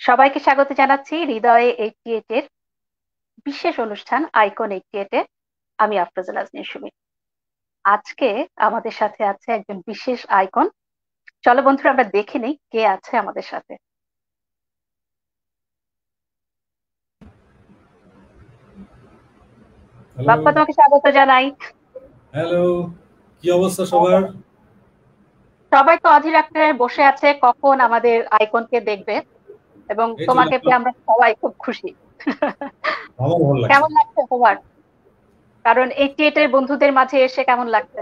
সবাইকে স্বাগত জানাচ্ছি হৃদয়ে 88 এর বিশেষ অনুষ্ঠান আইকন 88 এ। আমি আফরোজা নাজনীন সুমি। আজকে আমাদের সাথে আছে একজন বিশেষ আইকন। চলো বন্ধুরা, আমরা দেখে নেই কে আছে আমাদের সাথে। হ্যালো। বাপ্পা, তোমাকে স্বাগত জানাই। হ্যালো, কি অবস্থা সবার? সবাই তো অধীর আগ্রহে বসে আছে কখন আমাদের আইকনকে দেখবে, এবং এই তো তোমাকে পেয়ে আমরা সবাই খুব খুশি। আমার ভালো লাগছে। কেমন লাগছে তোমার? কারণ 88 এর বন্ধুদের মাঝে এসে কেমন লাগছে?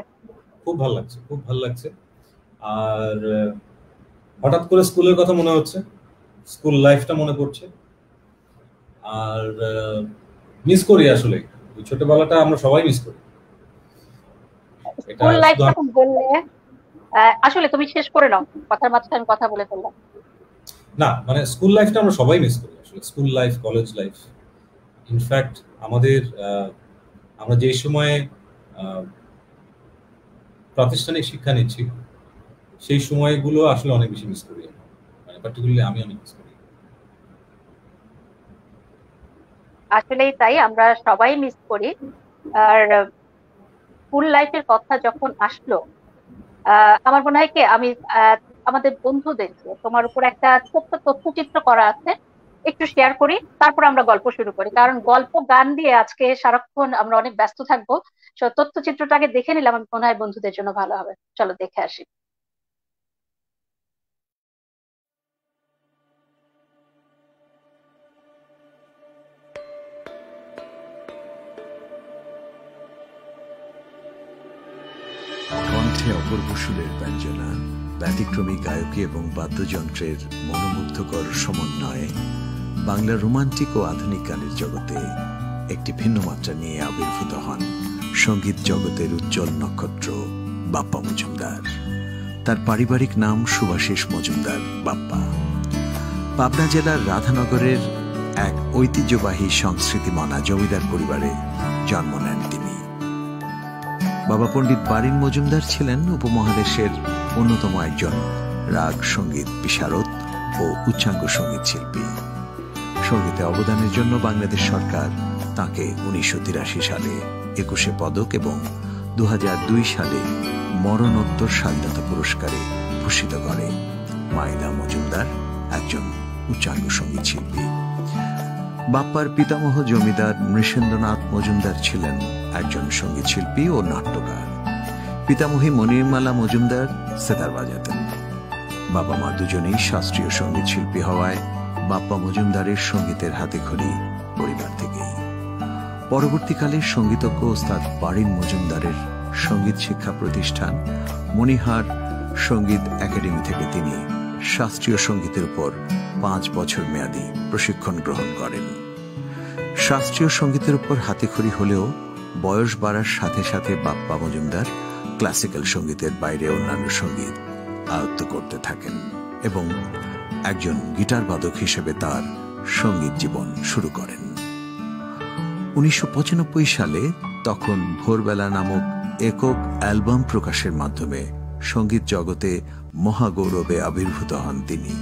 খুব ভালো লাগছে, খুব ভালো লাগছে। আর হঠাৎ করে স্কুলের কথা মনে হচ্ছে, স্কুল লাইফটা মনে পড়ছে। আর মিস করি আসলে, ওই ছোটবেলাটা আমরা সবাই মিস করি। এটা স্কুল লাইফ শুধু যখন বললে, আসলে তুমি শেষ করে নাও, কথার মাঝখানে আমি কথা বলে ফেললাম। না, মানে স্কুল লাইফটা আমরা সবাই মিস করি আসলে। School life, college life, in fact আমাদের আমরা যে সময়ে প্রাতিষ্ঠানিক শিক্ষা নিচ্ছি সেই সময়গুলো আসলে অনেক বেশি মিস করি, মানে পার্টিকুলারলি আমি অনেক মিস করি। আসলেই তাই, আমরা সবাই মিস করি। আর স্কুল লাইফের কথা যখন আসলো, আমার মনে হয় কি আমি আহ, আমাদের বন্ধুদেরকে তোমার উপর একটা ছোট্ট তথ্যচিত্র করা আছে, একটু শেয়ার করি, তারপর আমরা গল্প শুরু করি। কারণ গল্প গান দিয়ে আজকে সারাক্ষণ আমরা অনেক ব্যস্ত থাকবো। তথ্যচিত্রটাকে দেখে নিলাম, আমি মনে হয় বন্ধুদের জন্য ভালো হবে। চলো দেখে আসি। কণ্ঠে অপূর্ব সুরের ব্যঞ্জনা, ব্যতিক্রমী গায়কী এবং বাদ্যযন্ত্রের মনোমুগ্ধকর সমন্বয়ে বাংলা রোমান্টিক ও আধুনিক গানের জগতে একটি ভিন্ন মাত্রা নিয়ে আবির্ভূত হন সঙ্গীত জগতের উজ্জ্বল নক্ষত্র বাপ্পা মজুমদার। তার পারিবারিক নাম শুভাশিস মজুমদার বাপ্পা। পাবনা জেলার রাধানগরের এক ঐতিহ্যবাহী সংস্কৃতিমনা জমিদার পরিবারে জন্ম নেন তিনি। বাবা পণ্ডিত বারিন মজুমদার ছিলেন উপমহাদেশের অন্যতম একজন রাগ সঙ্গীত বিশারদ ও উচ্চাঙ্গ সঙ্গীত শিল্পী। সঙ্গীতে অবদানের জন্য বাংলাদেশ সরকার তাঁকে 1983 সালে 21 পদক এবং 2002 সালে মরণোত্তর স্বাধীনতা পুরস্কারে ভূষিত করে। মাইদা মজুমদার একজন উচ্চাঙ্গ সঙ্গীত শিল্পী। বাপ্পার পিতামহ জমিদার নৃসেন্দ্রনাথ মজুমদার ছিলেন একজন সঙ্গীত শিল্পী ও নাট্যকার। পিতামহী মনিরমালা মজুমদার সেতার বাজাতেন। বাবা মা দুজনেই শাস্ত্রীয় সঙ্গীত শিল্পী হওয়ায় বাপ্পা মজুমদারের সঙ্গীতের হাতেখড়ি পরিবার থেকেই। পরবর্তীকালে সঙ্গীতজ্ঞ ওস্তাদ বারিন মজুমদারের সঙ্গীত শিক্ষা প্রতিষ্ঠান মণিহার সঙ্গীত একাডেমি থেকে তিনি শাস্ত্রীয় সঙ্গীতের উপর 5 বছর মেয়াদী প্রশিক্ষণ গ্রহণ করেন। শাস্ত্রীয় সঙ্গীতের উপর হাতেখড়ি হলেও বয়স বাড়ার সাথে সাথে বাপ্পা মজুমদার ক্লাসিক্যাল সঙ্গীতের বাইরে অন্যান্য সঙ্গীত আয়ত্ত করতে থাকেন এবং একজন গিটার বাদক হিসেবে তার সঙ্গীত জীবন শুরু করেন। 1995 সালে তখন ভোরবেলা নামক একক অ্যালবাম প্রকাশের মাধ্যমে সঙ্গীত জগতে মহাগৌরবে আবির্ভূত হন তিনি।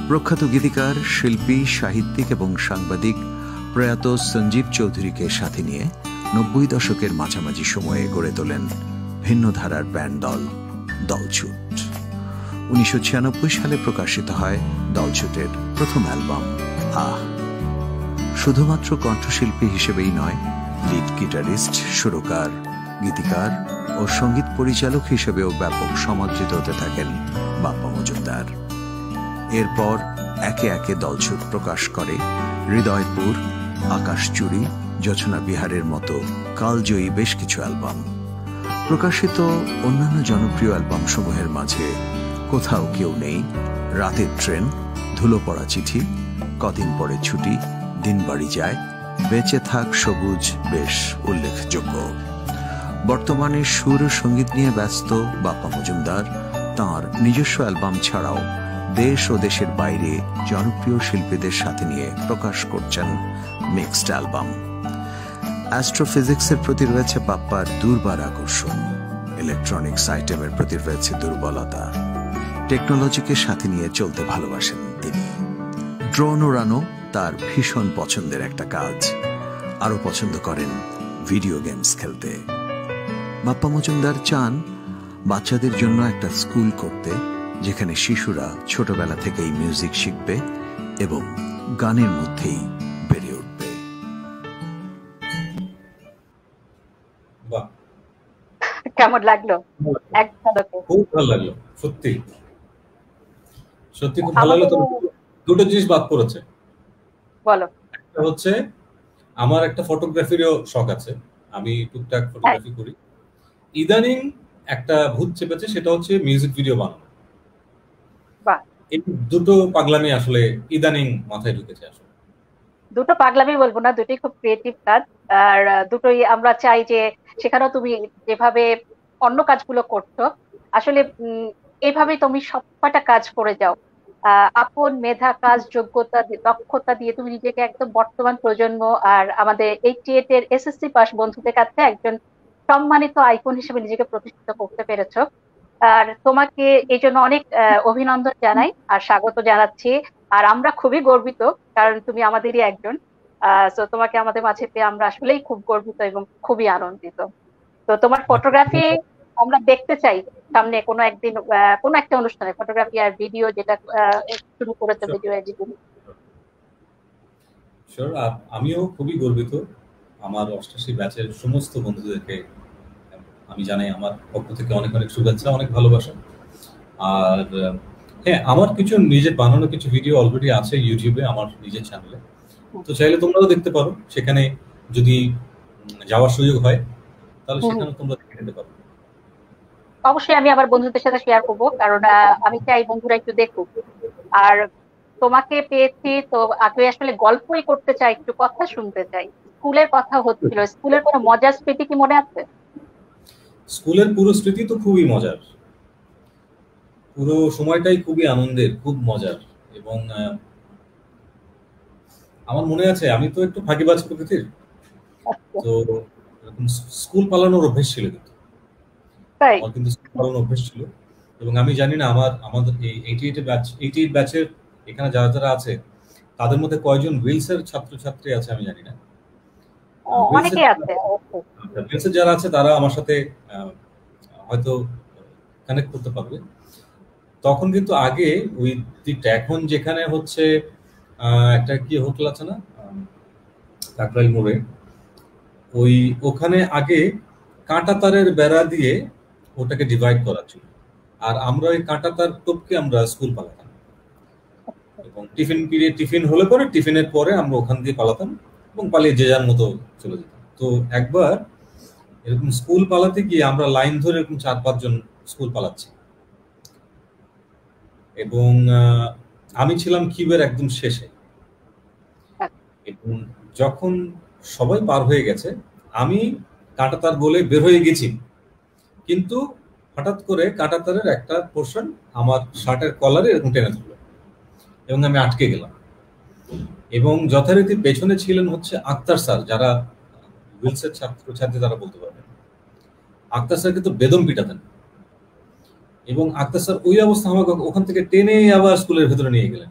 প্রখ্যাত গীতিকার, শিল্পী, সাহিত্যিক এবং সাংবাদিক প্রয়াত সঞ্জীব চৌধুরীকে সাথে নিয়ে 90 দশকের মাঝামাঝি সময়ে গড়ে তোলেন ভিন্ন ধারার ব্যান্ড দল দলছুট। 1996 সালে প্রকাশিত হয় দলছুটের প্রথম অ্যালবাম আহ। শুধুমাত্র কণ্ঠশিল্পী হিসেবেই নয়, লিড গিটারিস্ট, সুরকার, গীতিকার ও সঙ্গীত পরিচালক হিসেবেও ব্যাপক সমাদৃত হতে থাকেন বাপ্পা মজুমদার। এরপর একে একে দলছুট প্রকাশ করে হৃদয়পুর, আকাশচুরি, জোছনা বিহারের মতো কালজয়ী বেশ কিছু অ্যালবাম। প্রকাশিত অন্যান্য জনপ্রিয় অ্যালবাম সমূহের মাঝে কোথাও কেউ নেই, রাতের ট্রেন, ধুলো পড়া চিঠি, কদিন পরে ছুটি, দিন বাড়ি যায়, বেঁচে থাক সবুজ বেশ উল্লেখযোগ্য। বর্তমানে সুর ও সঙ্গীত নিয়ে ব্যস্ত বাপ্পা মজুমদার তাঁর নিজস্ব অ্যালবাম ছাড়াও দেশ ও দেশের বাইরে জনপ্রিয় শিল্পীদের সাথে নিয়ে প্রকাশ করছেন মিক্সড অ্যালবাম। অ্যাস্ট্রোফিজিক্সের প্রতি রয়েছে বাপ্পার দুর্বার আকর্ষণ, ইলেকট্রনিক্স আইটেমের প্রতি রয়েছে দুর্বলতা, টেকনোলজিকে সাথে নিয়ে চলতে ভালোবাসেন তিনি। ড্রোন ওড়ানো তার ভীষণ পছন্দের একটা কাজ। আরও পছন্দ করেন ভিডিও গেমস খেলতে। বাপ্পা মজুমদার চান বাচ্চাদের জন্য একটা স্কুল করতে, যেখানে শিশুরা ছোটবেলা থেকেই মিউজিক শিখবে এবং গানের মধ্যেই বেড়ে উঠবে। কেমন লাগলো? খুব ভালো লাগলো, সত্যি সত্যি খুব ভালো লাগলো। দুটো জিনিস বাদ পড়েছে। বলো। একটা হচ্ছে আমার একটা ফটোগ্রাফিরও শখ আছে, আমি টুকটাক ফটোগ্রাফি করি। ইদানিং একটা ভূত চেপেছে, সেটা হচ্ছে মিউজিক ভিডিও বানানো। এই দুটো পাগলামি আসলে ইদানিং মাথায় ঢুকেছে। আসলে দুটো পাগলামি বলবো না, দুটোই খুব ক্রিয়েটিভ কাজ। আর দুটোই আমরা চাই যে সেখানেও তুমি যেভাবে অন্য কাজগুলো করছো, আসলে এইভাবেই তুমি সবকটা কাজ করে যাও। আপন মেধা, কাজ, যোগ্যতা, দক্ষতা দিয়ে তুমি নিজেকে একদম বর্তমান প্রজন্ম আর আমাদের 88 এর এসএসসি পাস বন্ধুদের কাছে একজন সম্মানিত আইকন হিসেবে নিজেকে প্রতিষ্ঠিত করতে পেরেছো। আর তোমাকে এই জন্য অনেক অভিনন্দন জানাই আর স্বাগত জানাচ্ছি। আর আমরা খুবই গর্বিত, কারণ তুমি আমাদেরই একজন। তো তোমাকে আমাদের মাঝে পেয়ে আমরা আসলেই খুব গর্বিত এবং খুবই আনন্দিত। তো তোমার ফটোগ্রাফি আমরা দেখতে চাই সামনে কোনো একদিন, কোনো একটা অনুষ্ঠানে ফটোগ্রাফি আর ভিডিও যেটা শুরু করেছে, ভিডিও এডিটিং। আমিও খুবই গর্বিত। আমার 88 ব্যাচের সমস্ত বন্ধুদেরকে আমি জানাই আমার পক্ষ থেকে অনেক অনেক শুভেচ্ছা, অনেক ভালোবাসা। আর হ্যাঁ, আমার কিছু নিজের বানানো কিছু ভিডিও অলরেডি আছে ইউটিউবে, আমার নিজের চ্যানেলে। তো চাইলে তোমরাও দেখতে পারো, সেখানে যদি যাওয়ার সুযোগ হয় তাহলে সেখানে তোমরা দেখে নিতে পারো। অবশ্যই আমি আমার বন্ধুদের সাথে শেয়ার করবো, কারণ আমি চাই বন্ধুরা একটু দেখুক। আর তোমাকে পেয়েছি তো আগে আসলে গল্পই করতে চাই, একটু কথা শুনতে চাই। স্কুলের কথা হচ্ছিল, স্কুলের কোনো মজার স্মৃতি কি মনে আছে? স্কুলের পুরো স্মৃতি তো খুবই মজার, পুরো সময়টাই খুবই আনন্দের, খুব মজার। এবং আমার মনে আছে, আমি তো একটু ফাঁকিবাজ প্রকৃতির, তো স্কুল পালানোর অভ্যেস ছিল, কিন্তু স্কুল পালানোর অভ্যেস ছিল। এবং আমি জানি না আমাদের এই 88 ব্যাচের এখানে যারা যারা আছে তাদের মধ্যে কয়জন উইলসের ছাত্রছাত্রী আছে আমি জানি না। অনেকেই আছে। উইলসের যারা আছে তারা আমার সাথে হয়তো কানেক্ট করতে পারবে। তখন কিন্তু আগে ওই দিকটা, এখন যেখানে হচ্ছে একটা কি হোটেল আছে না কাকরাইল মোড়ে, ওখানে আগে কাঁটা তারের বেড়া দিয়ে ওটাকে ডিভাইড করা ছিল। আর আমরা ওই কাঁটা তার টপকে আমরা স্কুল পালাতাম, এবং টিফিন হলে পরে, টিফিনের পরে আমরা ওখান দিয়ে পালাতাম এবং পালিয়ে যে যার মতো চলে যেতাম। তো একবার এরকম স্কুল পালাতে গিয়ে আমরা লাইন ধরে এরকম 4-5 জন স্কুল পালাচ্ছি, এবং আমি ছিলাম কিউবের একদম শেষে। এবং যখন সবাই পার হয়ে গেছে, আমি কাঁটাতার বলে বের হয়ে গেছি, কিন্তু হঠাৎ করে কাঁটাতারের একটা পোর্শন আমার শার্টের কলারে এরকম টেনে ধরলো এবং আমি আটকে গেলাম। এবং যথারীতি পেছনে ছিলেন হচ্ছে আক্তার স্যার, যারা উইলসের ছাত্রছাত্রী তারা বলতে পারবেন। আক্তার স্যার কিন্তু বেদম পিটাতেন, এবং আক্তার স্যার ওই অবস্থা আমাকে ওখান থেকে টেনে আবার স্কুলের ভেতরে নিয়ে গেলেন,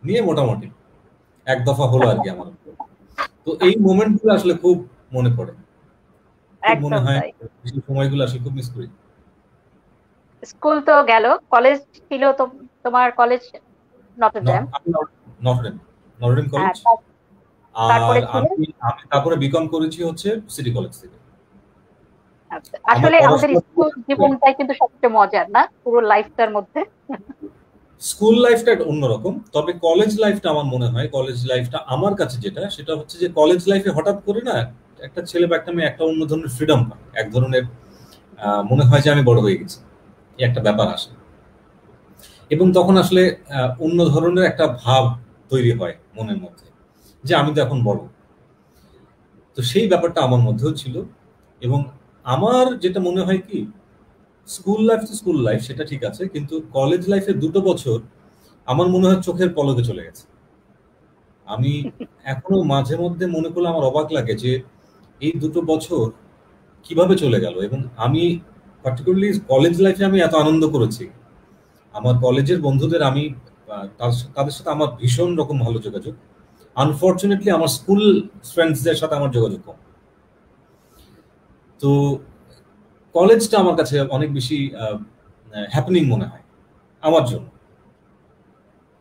নিয়ে মোটামুটি এক দফা হলো আর কি আমার। তো এই মোমেন্টগুলো আসলে খুব মনে পড়ে, মনে হয় সেই সময়গুলো আসলে খুব মিস করি। স্কুল তো গেল, কলেজ ছিল তো তোমার? College Notre Dame college. আর আমি তারপরে বিকম করেছি হচ্ছে সিটি কলেজ থেকে। আসলে আমাদের স্কুল জীবনটাই কিন্তু সবচেয়ে মজার, না পুরো লাইফটার মধ্যে? স্কুল লাইফটা অন্যরকম, তবে কলেজ লাইফটা আমার মনে হয়, কলেজ লাইফটা আমার কাছে সেটা হচ্ছে যে কলেজ লাইফে হঠাৎ করে না একটা ছেলে বা একটা মেয়ে একটা অন্য ধরনের ফ্রিডম পায়, এক ধরনের মনে হয় যে আমি বড় হয়ে গেছি, এই একটা ব্যাপার আসে। এবং তখন আসলে অন্য ধরনের একটা ভাব তৈরি হয় মনের মধ্যে যে আমি তো এখন বড়। তো সেই ব্যাপারটা আমার মধ্যেও ছিল। এবং আমার যেটা মনে হয় কি, স্কুল লাইফ তো স্কুল লাইফ, সেটা ঠিক আছে, কিন্তু কলেজ লাইফের 2 বছর আমার মনে হয় চোখের পলকে চলে গেছে। আমি এখনো মাঝে মধ্যে মনে করলে আমার অবাক লাগে যে এই 2 বছর কিভাবে চলে গেল। এবং আমি পার্টিকুলারলি কলেজ লাইফে আমি এত আনন্দ করেছি, আমার কলেজের বন্ধুদের আমি তাদের সাথে আমার ভীষণ রকম ভালো যোগাযোগ। আনফরচুনেটলি আমার স্কুল ফ্রেন্ডসদের সাথে আমার যোগাযোগ কম। তো কলেজটা আমার কাছে অনেক বেশি হ্যাপেনিং মনে হয় আমার জন্য।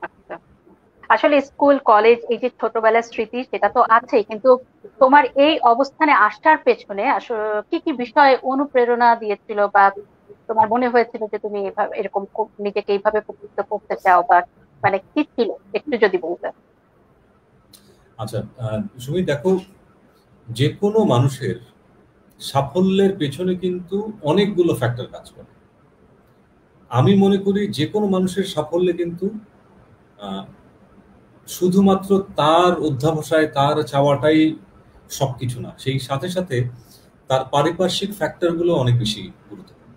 আচ্ছা, আসলে স্কুল কলেজ এই যে ছোটবেলার স্মৃতি সেটা তো আছেই, কিন্তু তোমার এই অবস্থানে আসার পেছনে আসলে কি কি বিষয় অনুপ্রেরণা দিয়েছিল, বা তোমার মনে হয়েছিল যে তুমি এরকম নিজেকে এইভাবে প্রতিষ্ঠিত করতে চাও, বা মানে কি ছিল একটু যদি বলতে। আচ্ছা, সুমি দেখো, যে কোনো মানুষের সাফল্যের পেছনে কিন্তু অনেকগুলো ফ্যাক্টর কাজ করে। আমি মনে করি যে কোনো মানুষের সাফল্যে কিন্তু শুধুমাত্র তার অধ্যাবসায়, তার চাওয়াটাই সবকিছু না, সেই সাথে সাথে তার পারিপার্শ্বিক ফ্যাক্টরগুলো অনেক বেশি গুরুত্বপূর্ণ।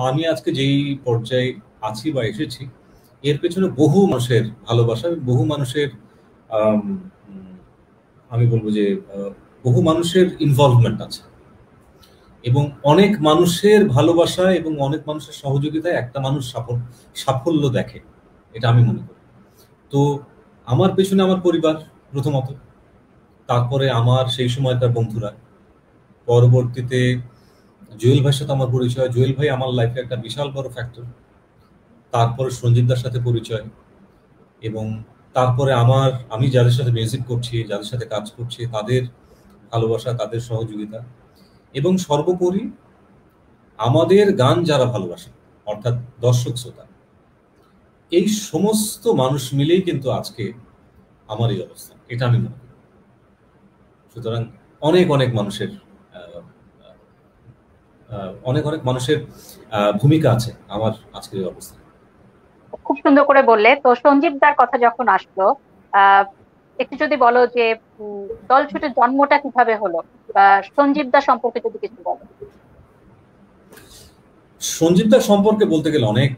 আমি আজকে যেই পর্যায়ে আছি বা এসেছি, এর পেছনে বহু মানুষের ভালোবাসা, বহু মানুষের আমি বলবো যে বহু মানুষের ইনভলভমেন্ট আছে, এবং অনেক মানুষের ভালোবাসা এবং অনেক মানুষের সহযোগিতায় একটা মানুষ সাফল্য দেখে, এটা আমি মনে করি। তো আমার পেছনে আমার পরিবার প্রথমত, তারপরে আমার সেই সময়কার বন্ধুরা, পরবর্তীতে জুয়েল ভাইয়ের সাথে আমার পরিচয়। জুয়েল ভাই আমার লাইফে একটা বিশাল বড় ফ্যাক্টর। তারপরে সঞ্জিতদার সাথে পরিচয়, এবং তারপরে আমি যাদের সাথে মিউজিক করছি, যাদের সাথে কাজ করছি, তাদের ভালোবাসা, তাদের সহযোগিতা, এবং সর্বোপরি আমাদের গান যারা ভালোবাসে, অর্থাৎ দর্শক শ্রোতা, এই সমস্ত মানুষ মিলেই কিন্তু আজকে আমার এই অবস্থা, এটা আমি মনে করি। সুতরাং অনেক অনেক মানুষের ভূমিকা আছে আমার আজকের এই অবস্থা। খুব সুন্দর করে বললে। তো সঞ্জীব দার কথা যখন আসলো, একটু যদি বলো যে দলছুটের জন্মটা কিভাবে হলো, বা সঞ্জীব দা সম্পর্কে যদি কিছু বলো। সঞ্জীব দার সম্পর্কে বলতে গেলে অনেক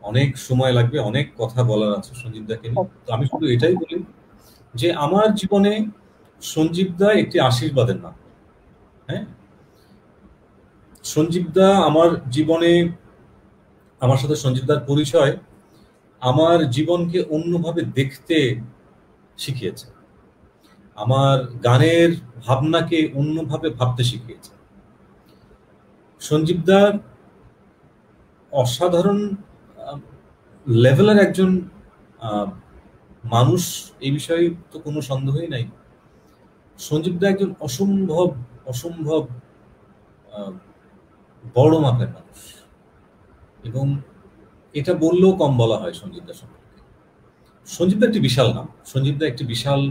অনেক সময় লাগবে, অনেক কথা বলার আছে সঞ্জীব দাকে নিয়ে। তো আমি শুধু এটাই বলি যে আমার জীবনে সঞ্জীব দা একটি আশীর্বাদের নাম। হ্যাঁ, সঞ্জীব দা আমার জীবনে, আমার সাথে সঞ্জীব দার পরিচয় আমার জীবনকে অন্যভাবে দেখতে শিখিয়েছে, আমার গানের ভাবনাকে অন্যভাবে ভাবতে শিখিয়েছে। সঞ্জীব দা অসাধারণ লেভেলের একজন মানুষ, এই বিষয়ে তো কোনো সন্দেহই নাই। সঞ্জীব দা একজন অসম্ভব অসম্ভব বড় মাপের মানুষ, এবং এটা বললেও কম বলা হয় সঞ্জীব দা সম্পর্কে। সঞ্জীব দা একটি বিশাল নাম, সঞ্জীব দা একটি বিশাল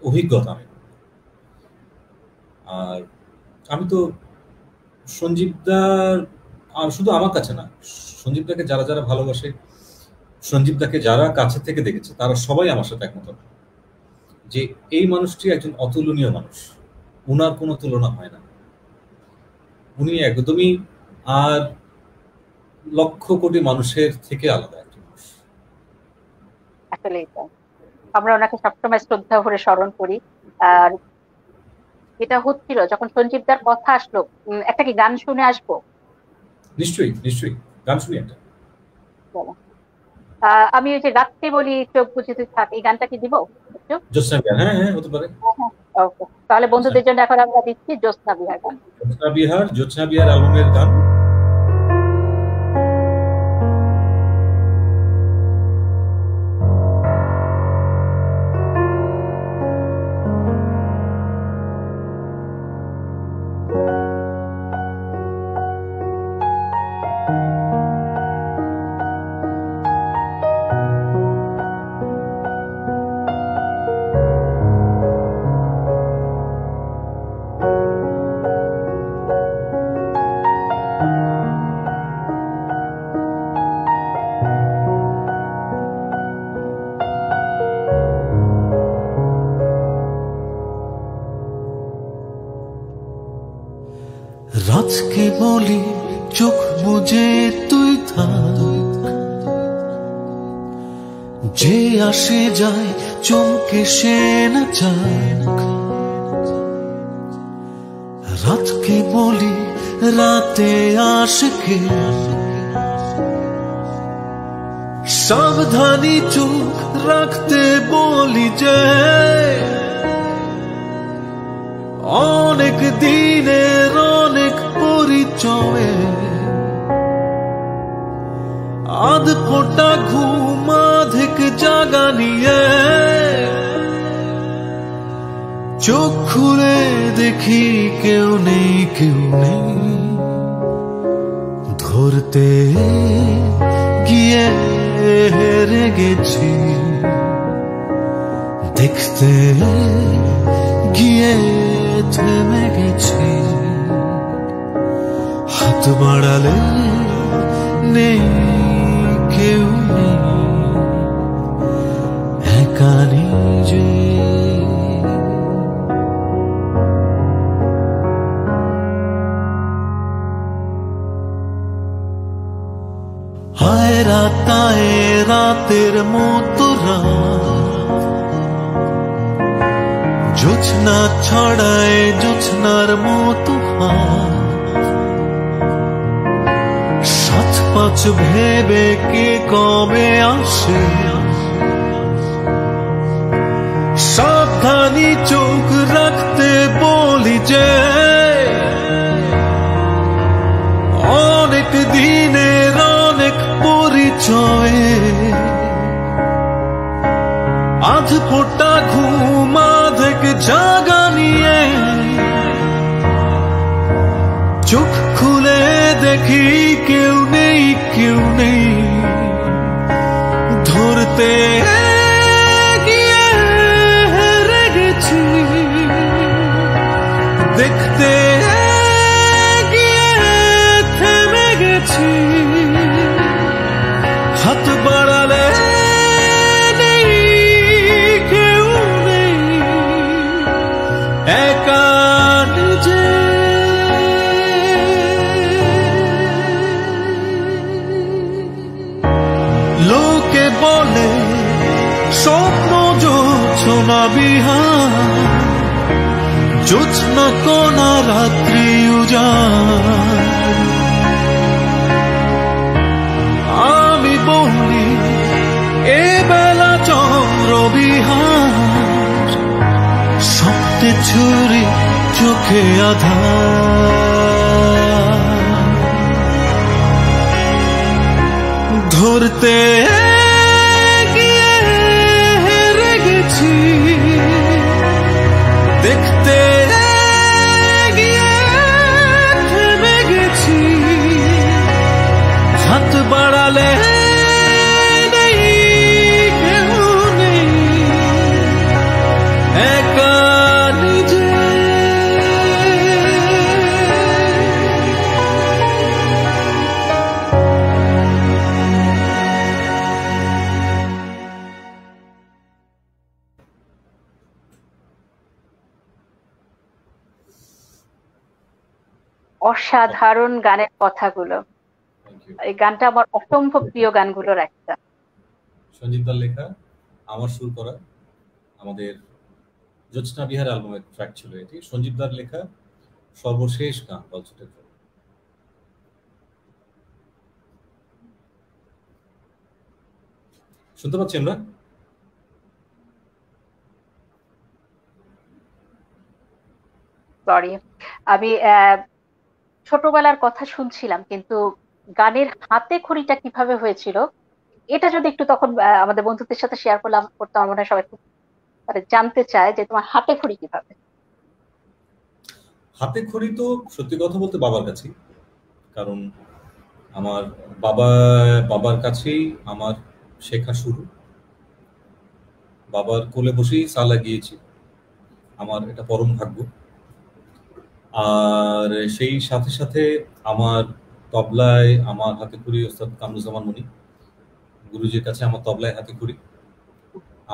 অভিজ্ঞতা। আর আমি তো সঞ্জীব দার, আর শুধু আমার কাছে না, সঞ্জীব দাকে যারা যারা ভালোবাসে, সঞ্জীব দাকে যারা কাছে থেকে দেখেছে, তারা সবাই আমার সাথে একমত যে এই মানুষটি একজন অতুলনীয় মানুষ, উনার কোনো তুলনা হয় না। উনি একদমই আর লক্ষ কোটি মানুষের থেকে আলাদা একজন মানুষ। আসলে আমরা ওনাকে সবসময় শ্রদ্ধা ভরে স্মরণ করি। আর এটা হচ্ছিল যখন সঞ্জীব দার কথা আসলো, একটা কি গান শুনে আসবো? নিশ্চয়ই নিশ্চয়ই, গান শুনি একটা। আমি ওই যে রাত্রে বলি চোখ বুঝে তুই থাক, এই গানটা কি দিব? জ্যোৎস্না বিহার, হ্যাঁ হ্যাঁ হতে পারে। তাহলে বন্ধুদের জন্য এখন আমরা দিচ্ছি জ্যোৎস্না বিহার গান। জ্যোৎস্না বিহার অ্যালবামের গান। রাতকে বলি চোখ বুঝে তুই থাক, যে আসে যায় চমকে সে না যাক। রাতকে বলি রাতে আশকে, সাবধানী চোখ রাখতে বলি যে অনেক দিনের অনেক পরিচয়ে আধ ফোটা ঘুম আধিক জাগা নিয়ে চোখ খুলে দেখি কেউ নেই কেউ নেই ধরতে গিয়ে হেরে গেছি দেখতে গিয়ে থেমে গেছি হাত বাড়ালে নেই কেউ নেই একা নিজে হায় রাতায় রাতের মতো রাত জোছনা ছড়ায় জোছনার মতো হাত সাত পাঁচ ভেবে কে কবে আসে সাবধানী চোখ রাখতে বলি যে অনেক দিনের অনেক পরিচয়ে আধ ফোটা ঘুম আধেক জাগা নিয়ে চোখ খুলে দেখি কেউ নেই কেউ নেই ধরতে গিয়ে হেরে গেছি দেখতে গিয়ে থেমে গেছি হাত বাড়ালে নেই কেউ নেই একা নিজে লোকে বলে স্বপ্ন জোছনা বিহার জোছনা কোনা রাত্রি উজাড় আমি বলি এ বেলা চন্দ্র বিহার সপ্তে ছুরি চোখে আধার ধরতে গিয়ে হেরে গেছি দেখতে গিয়ে থেমে গেছি হাত বাড়ালে নেই কেউ নেই একা নিজে অসাধারণ গানের কথাগুলো। এই গানটা আমার অসম্ভব প্রিয় গানগুলোর একটা। সঞ্জিত দার লেখা, আমার সুর করা, আমাদের জোছনা বিহার অ্যালবামের ট্র্যাক ছিল এটি। সঞ্জিত দার লেখা সর্বশেষ গান বলছিলেন। শুনতে পাচ্ছি আমরা? সরি, আমি ছোটবেলার কথা শুনছিলাম, কিন্তু গানের হাতে খড়িটা কিভাবে হয়েছিল এটা যদি একটু তখন আমাদের বন্ধুদের সাথে শেয়ার করতাম, আমরা সবাই খুব জানতে চায় যে তোমার হাতে খড়ি কিভাবে। হাতে খড়ি তো সত্যি কথা বলতে বাবার কাছেই, কারণ আমার বাবার কাছেই আমার শেখা শুরু। বাবার কোলে বসেই সালা গিয়েছি, আমার এটা পরম ভাগ্য। আর সেই সাথে সাথে আমার তবলায় আমার হাতে খড়ি ওস্তাদ কামরুজ্জামান মনি গুরুজির কাছে, আমার তবলায় হাতে খড়ি।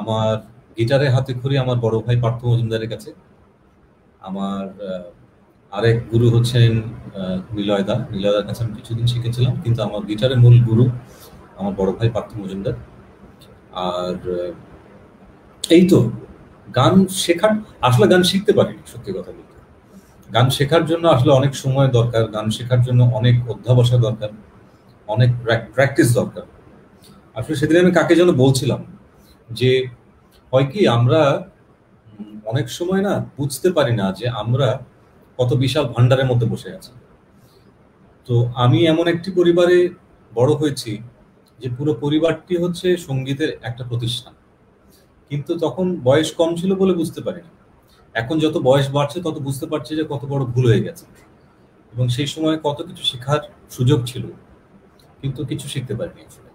আমার গিটারে হাতে খড়ি আমার বড় ভাই পার্থ মজুমদারের কাছে। আমার আরেক গুরু হচ্ছেন নিলয়দার কাছে আমি কিছুদিন শিখেছিলাম, কিন্তু আমার গিটারের মূল গুরু আমার বড় ভাই পার্থ মজুমদার। আর এই তো গান শেখার, আসলে গান শিখতে পারিনি সত্যি কথা বলতে। গান শেখার জন্য আসলে অনেক সময় দরকার, গান শেখার জন্য অনেক অধ্যাবসায় দরকার, অনেক প্র্যাকটিস দরকার। আসলে সেদিন আমি কাকে যেন বলছিলাম যে হয় কি আমরা অনেক সময় না বুঝতে পারি না যে আমরা কত বিশাল ভান্ডারের মধ্যে বসে আছি। তো আমি এমন একটি পরিবারে বড় হয়েছি যে পুরো পরিবারটি হচ্ছে সঙ্গীতের একটা প্রতিষ্ঠান, কিন্তু তখন বয়স কম ছিল বলে বুঝতে পারিনি। এখন যত বয়স বাড়ছে তত বুঝতে পারছি যে কত বড় ভুল হয়ে গেছে, এবং সেই সময় কত কিছু শেখার সুযোগ ছিল কিন্তু কিছু শিখতে পারিনি আসলে।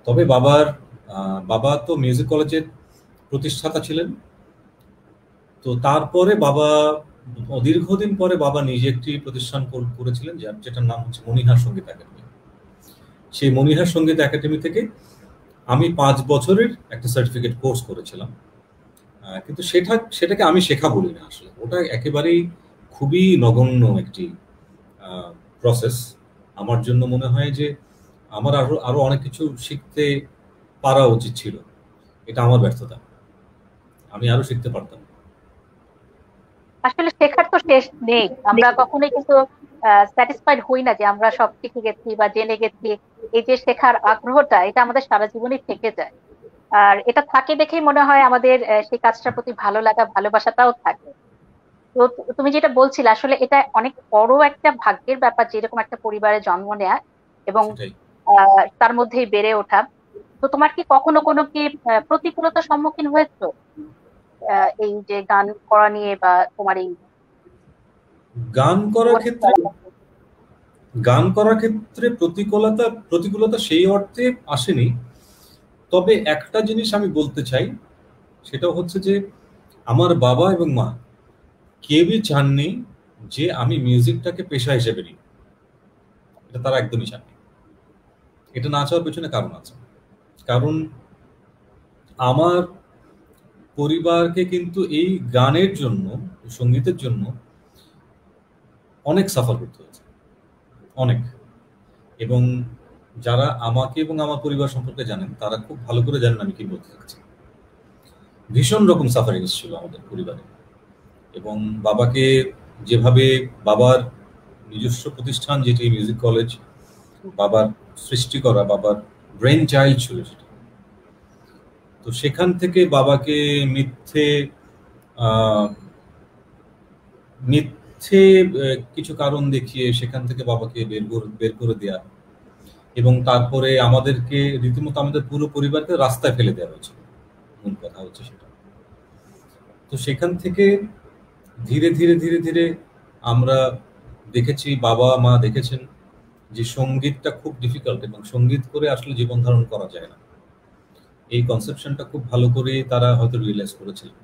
তবে বাবা তো মিউজিক কলেজের প্রতিষ্ঠাতা ছিলেন। তো তারপরে দীর্ঘদিন পরে বাবা নিজে একটি প্রতিষ্ঠান করেছিলেন যেটার নাম হচ্ছে মনিহার সঙ্গীত একাডেমি। সেই মনিহার সঙ্গীত একাডেমি থেকে আমি 5 বছরের একটা সার্টিফিকেট কোর্স করেছিলাম। কিন্তু সেটাকে আমি শেখা বলি না, আসলে ওটা একেবারেই খুবই নগণ্য একটি প্রসেস। আমার জন্য মনে হয় যে আমার আরো অনেক কিছু শিখতে পারা উচিত ছিল। এটা আমার ব্যর্থতা, আমি আরো শিখতে পারতাম। আসলে শেখার তো শেষ নেই, আমরা কখনোই কিন্তু স্যাটিসফাইড হই না যে আমরা সব শিখে গেছি বা জেনে গেছি। এই যে শেখার আগ্রহটা, এটা আমাদের সারা জীবনই থেকে যায়। আর এটা থাকে দেখেই মনে হয় আমাদের সেই কাজটার প্রতি ভালো লাগা ভালোবাসাটাও থাকে। তো তুমি যেটা বলছিলে, আসলে এটা অনেক বড় একটা ভাগ্যের ব্যাপার যে এরকম একটা পরিবারে জন্ম নেয়া এবং সেটাই। তার মধ্যেই বেড়ে ওঠা। তো তোমার কি কখনো কোনো কি প্রতিকূলতার সম্মুখীন হয়েছো এই যে গান করা নিয়ে বা তোমার এই গান করার ক্ষেত্রে প্রতিকূলতা সেই অর্থে আসেনি। তবে একটা জিনিস আমি বলতে চাই, সেটা হচ্ছে যে আমার বাবা এবং মা কেউই চাননি যে আমি মিউজিকটাকে পেশা হিসেবে নিই। এটা তারা একদমই চাননি। এটা না চাওয়ার পেছনে কারণ আছে। কারণ আমার পরিবারকে কিন্তু এই গানের জন্য, সঙ্গীতের জন্য অনেক সাফার করতে হয়েছে, অনেক। এবং যারা আমাকে এবং আমার পরিবার সম্পর্কে জানেন তারা খুব ভালো করে জানেন আমি কি বলতে চাচ্ছি। ভীষণ রকম সাফারিংস ছিল আমাদের পরিবারে। এবং বাবাকে যেভাবে, বাবার নিজস্ব প্রতিষ্ঠান যেটি মিউজিক কলেজ, বাবার সৃষ্টি করা, বাবার ব্রেন চাইল্ড ছিল সেটা। তো সেখান থেকে বাবাকে মিথ্যে কিছু কারণ দেখিয়ে সেখান থেকে বাবাকে বের করে দেয়া, এবং তারপরে আমাদেরকে রীতিমতো আমাদের পুরো পরিবারকে রাস্তায় ফেলে দেওয়া হয়েছিল। মূল কথা হচ্ছে সেটা। তো সেখান থেকে ধীরে ধীরে ধীরে ধীরে আমরা দেখেছি, বাবা মা দেখেছেন যে সঙ্গীতটা খুব ডিফিকাল্ট এবং সঙ্গীত করে আসলে জীবন ধারণ করা যায় না। এই কনসেপশনটা খুব ভালো করে তারা হয়তো রিয়েলাইজ করেছিলেন।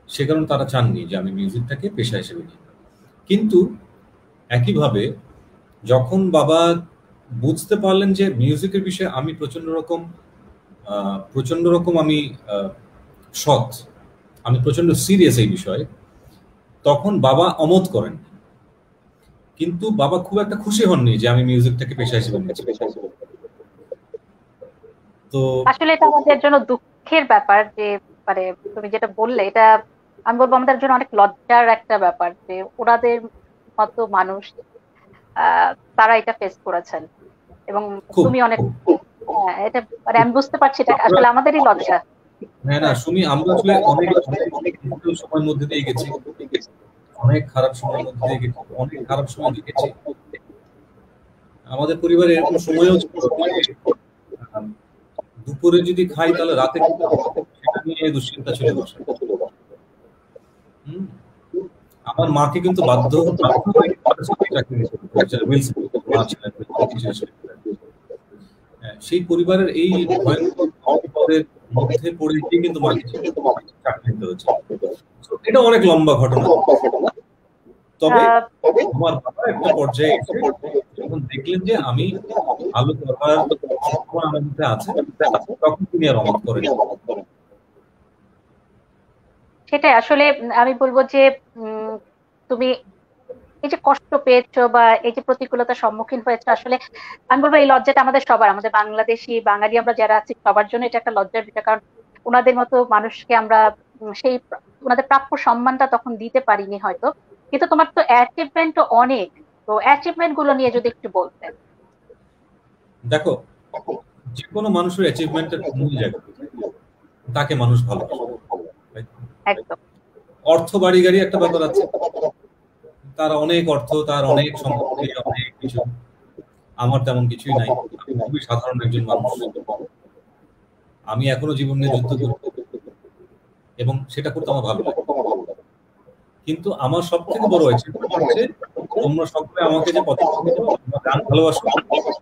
সে কারণে তারা চাননি যে আমি মিউজিকটাকে পেশা হিসেবে নিই। কিন্তু একইভাবে যখন বাবা বুঝতে পারলেন যে মিউজিকের বিষয়ে আমি প্রচন্ড রকম আমি সৎ, আমি প্রচন্ড সিরিয়াস এই বিষয়ে, তখন বাবা অমত করেন। কিন্তু বাবা খুব একটা খুশি হননি যে আমি মিউজিকটাকে পেশা হিসেবে নিয়েছি। তো আসলে এটা আমাদের জন্য দুঃখের ব্যাপার যে, মানে তুমি যেটা বললে, এটা আমি বলবো আমাদের জন্য অনেক লজ্জার একটা ব্যাপার যে ওনাদের মতো মানুষ তারা এটা ফেস করেছেন এবং তুমি অনেক, এটা মানে আমি বুঝতে পারছি এটা আসলে আমাদেরই লজ্জা। হ্যাঁ না শুনি, আমরা আসলে অনেক সময়ের মধ্যে দিয়ে গেছি, অনেক খারাপ সময়ের মধ্যে দিয়ে গেছি, অনেক খারাপ সময় দেখেছি। আমাদের পরিবারে এরকম সময়ও দুপুরে যদি খাই তাহলে রাতে সেটা নিয়ে দুশ্চিন্তা ছিল বাসায়। আমার মাকে কিন্তু বাধ্য সেই পরিবারের এই ভয়ঙ্কর মধ্যে পড়ে গিয়ে কিন্তু মাকে চাকরি নিতে হয়েছে। এটা অনেক লম্বা ঘটনা। তবে আমার বাবা একটা পর্যায়ে এসে যখন দেখলেন যে আমি আলো করার আমার মধ্যে আছে, তখন তিনি আর অমত করেন। সেটাই আসলে আমি বলবো যে তুমি এই যে কষ্ট পেয়েছো বা এই যে প্রতিকূলতার সম্মুখীন হয়েছো, আসলে আমি বলবো এই লজ্জাটা আমাদের সবার, আমাদের বাংলাদেশি বাঙালি আমরা যারা আছি সবার জন্য এটা একটা লজ্জার বিষয়। কারণ ওনাদের মতো মানুষকে আমরা সেই ওনাদের প্রাপ্য সম্মানটা তখন দিতে পারিনি হয়তো। কিন্তু তোমার তো অ্যাচিভমেন্টও অনেক, তো অ্যাচিভমেন্ট গুলো নিয়ে যদি একটু বলতেন। দেখো, যে কোনো মানুষের অ্যাচিভমেন্টের মূল জায়গা তাকে মানুষ ভালোবাসে। একদম। অর্থ বাড়ি গাড়ি একটা ব্যাপার আছে, তার অনেক অর্থ, তার অনেক সম্পত্তি, অনেক কিছু। আমার তেমন কিছুই নাই, আমি খুবই সাধারণ একজন মানুষ। আমি এখনো জীবন নিয়ে যুদ্ধ করি এবং সেটা করতে আমার ভালো লাগে। কিন্তু আমার সব থেকে বড় অ্যাচিভমেন্ট হচ্ছে তোমরা সকলে আমাকে যে পছন্দ করো, তোমরা গান ভালোবাসো,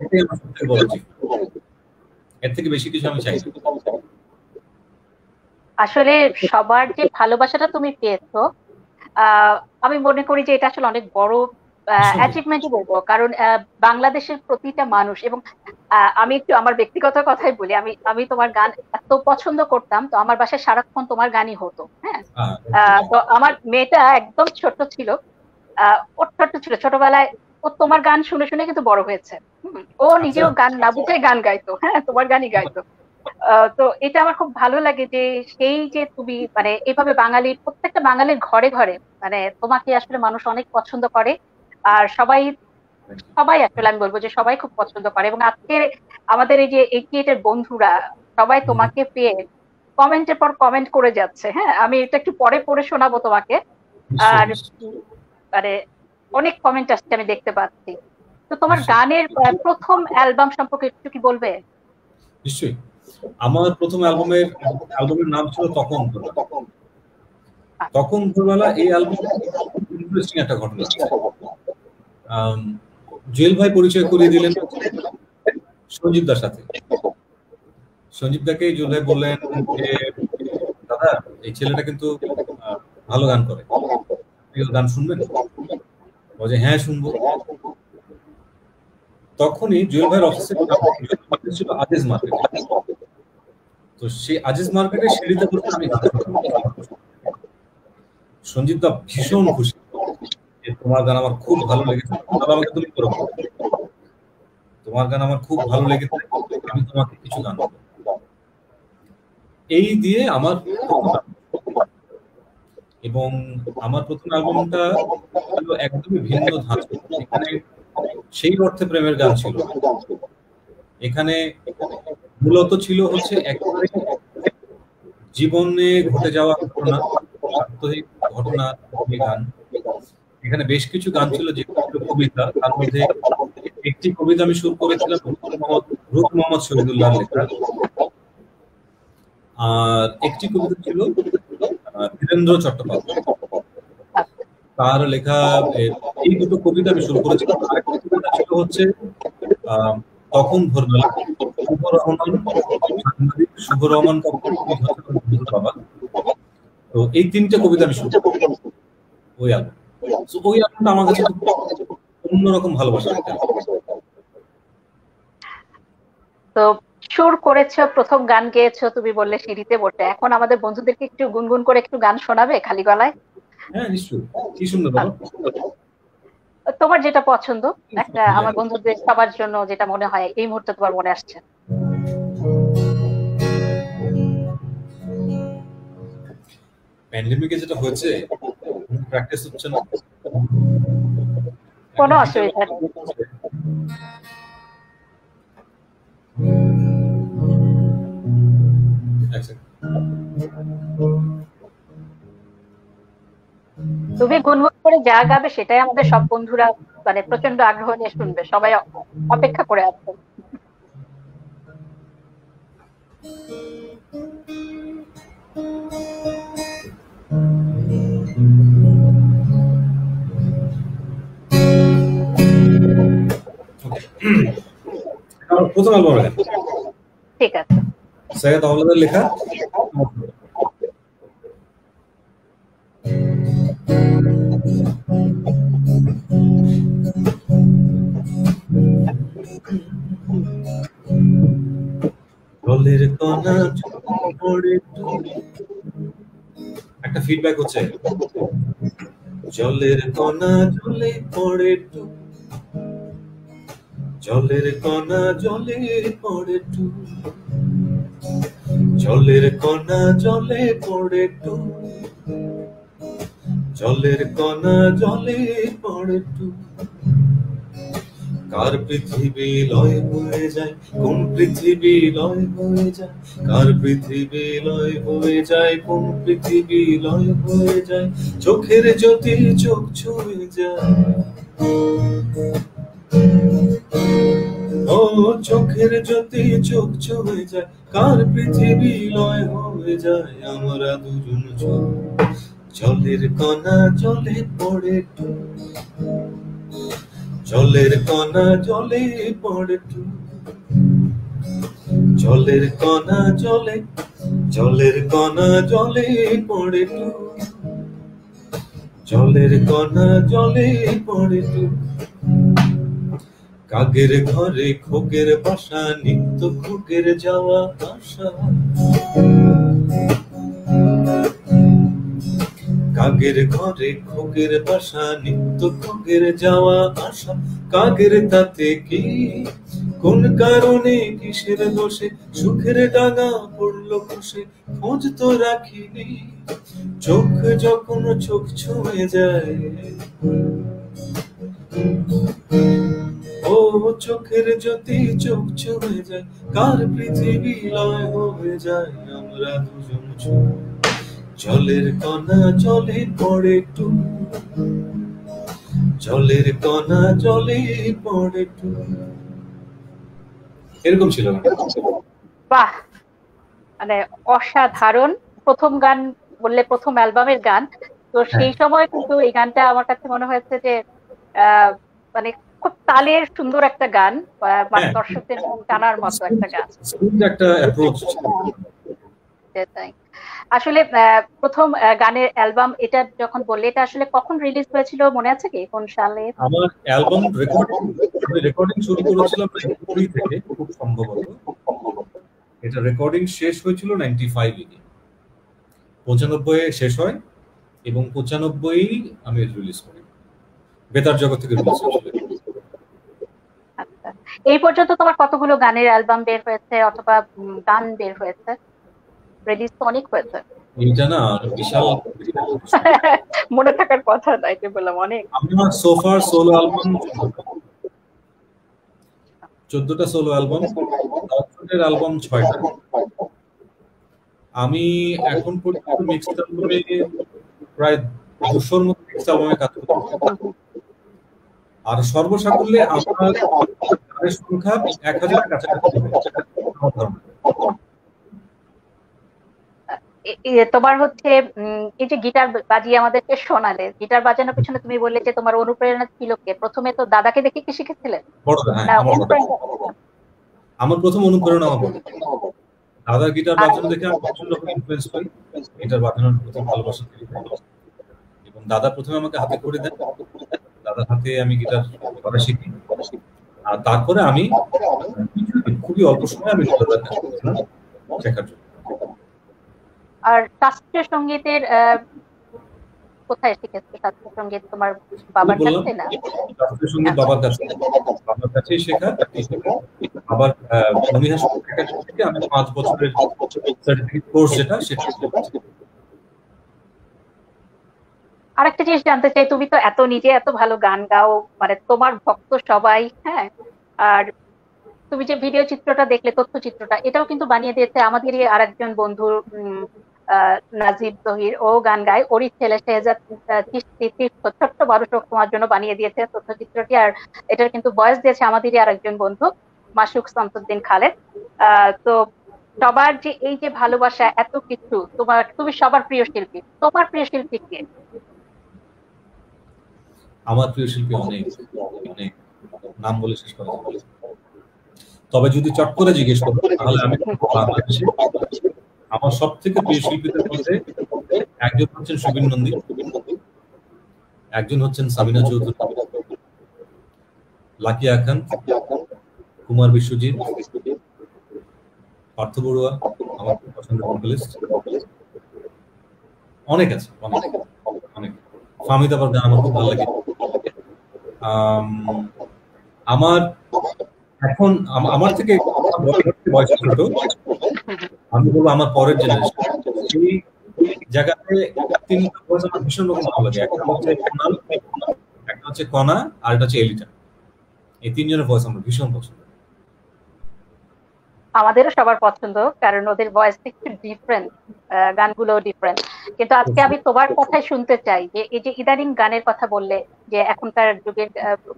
এটাই আমার সব থেকে বড় অ্যাচিভমেন্ট। এর থেকে বেশি কিছু আমি চাই না। আসলে সবার যে ভালোবাসাটা তুমি পেয়েছো, আমি মনে করি যে এটা আসলে অনেক বড় অ্যাচিভমেন্টই বলবো। কারণ বাংলাদেশের প্রতিটা মানুষ, এবং আমি একটু আমার ব্যক্তিগত কথাই বলি, আমি আমি তোমার গান এত পছন্দ করতাম, তো আমার বাসায় সারাক্ষণ তোমার গানই হতো। হ্যাঁ, তো আমার মেয়েটা একদম ছোট ছিল, ওর ছোট ছিল, ছোটবেলায় ও তোমার গান শুনে শুনে কিন্তু বড় হয়েছে। ও নিজেও গান না বুঝে গান গাইতো, হ্যাঁ তোমার গানই গাইতো। তো এটা আমার খুব ভালো লাগে যে সেই যে তুমি মানে এভাবে বাঙালির প্রত্যেকটা বাঙালির ঘরে ঘরে মানে তোমাকে আসলে মানুষ অনেক পছন্দ করে। আর সবাই সবাই আসলে আমি বলবো যে সবাই খুব পছন্দ করে। এবং আজকের আমাদের এই যে 88 এর বন্ধুরা সবাই তোমাকে পেয়ে কমেন্টের পর কমেন্ট করে যাচ্ছে। হ্যাঁ, আমি এটা একটু পরে পড়ে শোনাবো তোমাকে। আর মানে অনেক কমেন্ট আসছে আমি দেখতে পাচ্ছি। তো তোমার গানের প্রথম অ্যালবাম সম্পর্কে একটু কি বলবে? নিশ্চয়ই। আমার প্রথম অ্যালবামের নাম ছিল তখন ভোরবেলা। তখন ভোরবেলা এই অ্যালবাম ইন্টারেস্টিং একটা ঘটনা। জুয়েল ভাই পরিচয় করিয়ে দিলেন সঞ্জীব দার সাথে। সঞ্জীব দাকে জুয়েল ভাই বললেন যে দাদা, এই ছেলেটা কিন্তু ভালো গান করে, গান শুনবেন? বলে হ্যাঁ শুনবো। তখনই জুয়েল ভাইয়ের অফিসের ছিল আজিজ মার্কেট। তো সেই আজিজ মার্কেটের সিঁড়িতে বসে আমি সঞ্জীব দা ভীষণ খুশি যে তোমার গান আমার খুব ভালো লেগেছে, আমাকে তুমি করো, তোমার গান আমার খুব ভালো লেগেছে, আমি তোমাকে কিছু গান দেবো। এই দিয়ে আমার এবং আমার প্রথম অ্যালবামটা ছিল একদমই ভিন্ন ধাঁচে। এখানে সেই অর্থে প্রেমের গান ছিল, এখানে মূলত ছিল হচ্ছে একেবারে জীবনে ঘটে যাওয়া ঘটনা, আত্মহিক ঘটনা গান। এখানে বেশ কিছু গান ছিল যেগুলো কবিতা, তার মধ্যে একটি কবিতা আমি শুরু করেছিলাম রুহুল মোহাম্মদ শহীদুল্লাহর লেখা, আর একটি কবিতা ছিল বীরেন্দ্র চট্টোপাধ্যায় তার লেখা। এই দুটো কবিতা আমি শুরু করেছিলাম। আরেকটি কবিতা ছিল হচ্ছে তখন ভোরবেলা, শুভ রহমান বাবা। তো এই তিনটে কবিতা আমি শুরু করি ওই অ্যালবাম। ওই অ্যালবামটা আমার কাছে অন্যরকম ভালোবাসা। তো সুর করেছো, প্রথম গান গেয়েছো তুমি বললে সিঁড়িতে বসে। এখন আমাদের বন্ধুদেরকে একটু গুনগুন করে একটু গান শোনাবে খালি গলায়? হ্যাঁ নিশ্চয়ই। কি শুনবে বলো? তোমার যেটা পছন্দ, একটা আমার বন্ধুদের সবার জন্য যেটা মনে হয় এই মুহূর্তে তোমার মনে আসছে। প্যান্ডেমিকে যেটা হয়েছে, প্র্যাকটিস হচ্ছে না, কোনো অসুবিধা নেই। তুমি গুনগুন করে যা গাবে সেটাই আমাদের সব বন্ধুরা মানে প্রচন্ড আগ্রহ নিয়ে শুনবে, সবাই অপেক্ষা করে আছে। প্রথম অ্যালবাম ঠিক আছে, সৈয়দ আওলাদের লেখা। জলের কণা পড়ে, একটা ফিডব্যাক হচ্ছে, জলের কণা জলে পড়ে, জলের কণা জলে পড়ে, জলের কণা জলে পড়ে, জলের কণা জলে পড়ে, কার পৃথিবী লয় হয়ে যায়, কোন পৃথিবী লয় হয়ে যায়, কার পৃথিবী লয় হয়ে যায়, কোন পৃথিবী লয় হয়ে যায়, চোখের জ্যোতি চোখ ছুঁয়ে যায়, ও চোখের জ্যোতি চোখ ছুঁয়ে যায়, কার পৃথিবী লয় হয়ে যায়, আমরা দুজন জলের কণা জলে পড়ে ডুব, জলের কণা জলে পড়ে ডুব, জলের কণা জলে, জলের কণা জলে পড়ে ডুব, জলের কণা জলে পড়ে ডুব, কাকের ঘরে খোকের বাসা, নিত্য খোকের যাওয়া আসা, কাকের ঘরে খোকের বাসা, নিত্য খোকের যাওয়া আসা, কাকের তাতে কি, কোন কারণে কিসের দোষে, সুখের ডাঙা পড়লো খসে, খোঁজ তো রাখিনি, চোখ যখন চোখ ছুঁয়ে যায়, ও চোখের জ্যোতি চোখ ছুঁয়ে যায়, কার পৃথিবী লয় হয়ে যায়, আমরা দুজন জলের কণা জলে পড়ে ডুব, জলের কণা জলে পড়ে ডুব। এরকম ছিল। বাহ, মানে অসাধারণ। প্রথম গান বললে প্রথম অ্যালবামের গান, তো সেই সময় কিন্তু এই গানটা আমার কাছে মনে হয়েছে যে মানে খুব তালের সুন্দর একটা গান, মানে দর্শকদের মন টানার মতো একটা গান। একটা অ্যাপ্রোচ। আসলে প্রথম গানের অ্যালবাম এটা যখন বললে, এটা আসলে কখন রিলিজ হয়েছিল মনে আছে কি, কোন সালে? আমার অ্যালবাম রেকর্ডিং শুরু করেছিলাম 93 থেকে খুব সম্ভবত, এটা রেকর্ডিং শেষ হয়েছিল 95 এ, 95 এ শেষ হয় এবং 95 আমি রিলিজ করি, বেতার জগৎ থেকে রিলিজ হয়েছিল। আচ্ছা, এই পর্যন্ত তোমার কতগুলো গানের অ্যালবাম বের হয়েছে অথবা গান বের হয়েছে? রিলিজ তো অনেক হয়েছে। এইটা না বিশাল মনে থাকার কথা, তাই তো বললাম অনেক। আমার সোফার সোলো অ্যালবাম 14টা সোলো অ্যালবাম, দর্শকের অ্যালবাম 6টা। আমি এখন পর্যন্ত মিক্সড অ্যালবামে প্রায় 200-র মতো মিক্সড অ্যালবামে কাজ করছি, আর সর্বসাকুল্যে আমার গানের সংখ্যা 1000-এর কাছাকাছি। তোমার হচ্ছে এই যে গিটার বাজিয়ে আমাদেরকে শোনালে, গিটার বাজানোর পিছনে তুমি বললে যে তোমার অনুপ্রেরণা ছিল কে? প্রথমে তো দাদাকে দেখে কি শিখেছিলেন? আমার প্রথম অনুপ্রেরণা আমার দাদার গিটার বাজানো দেখে আমি প্রচন্ড ইনফ্লুয়েন্স হই, গিটার বাজানোর প্রতি ভালোবাসা তৈরি হয় এবং দাদা প্রথমে আমাকে হাতে করে দেন, দাদার হাতে আমি গিটার বাজা শিখি, আর তারপরে আমি খুবই অল্প সময় আমি শেখার জন্য। আর শাস্ত্রীয় সঙ্গীতের কোথায় শিখেছো? শাস্ত্রীয় সঙ্গীত তোমার বাবার কাছে? না, শাস্ত্রীয় সঙ্গীত বাবার কাছে, বাবার কাছেই শেখা। আবার মনিহাস একাডেমি থেকে আমি 5 বছরের সার্টিফিকেট কোর্স যেটা সেটা। আরেকটা জিনিস জানতে চাই, তুমি তো নিজে এত ভালো গান গাও, মানে তোমার ভক্ত সবাই, হ্যাঁ, আর তুমি যে ভিডিও চিত্রটা দেখলে, তথ্যচিত্রটা, এটাও কিন্তু বানিয়ে দিয়েছে আমাদেরই আরেকজন বন্ধু নাজিব জহির, ও গান গায়, ওরই ছেলে শেহজাদ ছোট্ট মানুষক তোমার জন্য বানিয়ে দিয়েছে তথ্যচিত্রটি, আর এটার কিন্তু ভয়েস দিয়েছে আমাদেরই আরেকজন বন্ধু মাসুক শামসুদ্দিন খালেদ। তো সবার যে এই যে ভালোবাসা, এত কিছু, তুমি সবার প্রিয় শিল্পী, তোমার প্রিয় শিল্পী কে? আমার প্রিয় শিল্পী অনেক অনেক, নাম বলে শেষ করা যাবে, তবে যদি চট করে জিজ্ঞেস করো তাহলে আমি বাংলাদেশে আমার সব থেকে প্রিয় শিল্পীদের মধ্যে একজন হচ্ছেন সুবীর নন্দী, একজন হচ্ছেন সাবিনা চৌধুরী, লাকিয়া খান, কুমার বিশ্বজিৎ, পার্থ বড়ুয়া আমার পছন্দের ভোকালিস্ট, অনেক আছে, অনেক অনেক। ফাহমিদ আবার গান আমার খুব ভালো লাগে। আমার এখন আমার থেকে বয়স ছোট, আমি বলবো আমার পরের জেনারেশন, সেই জায়গাতে 3টা ভয়েস আমার ভীষণ রকম ভালো লাগে। একটা হচ্ছে কনা, আর একটা হচ্ছে এলিটা। এই তিনজনের ভয়েস আমরা ভীষণ পছন্দ। আমাদেরও সবার পছন্দ, কারণ ওদের ভয়েস একটু ডিফারেন্ট, গানগুলো ডিফারেন্ট। কিন্তু আজকে আমি তোমার কথাই শুনতে চাই যে এই যে ইদানিং গানের কথা বললে, যে এখনকার যুগের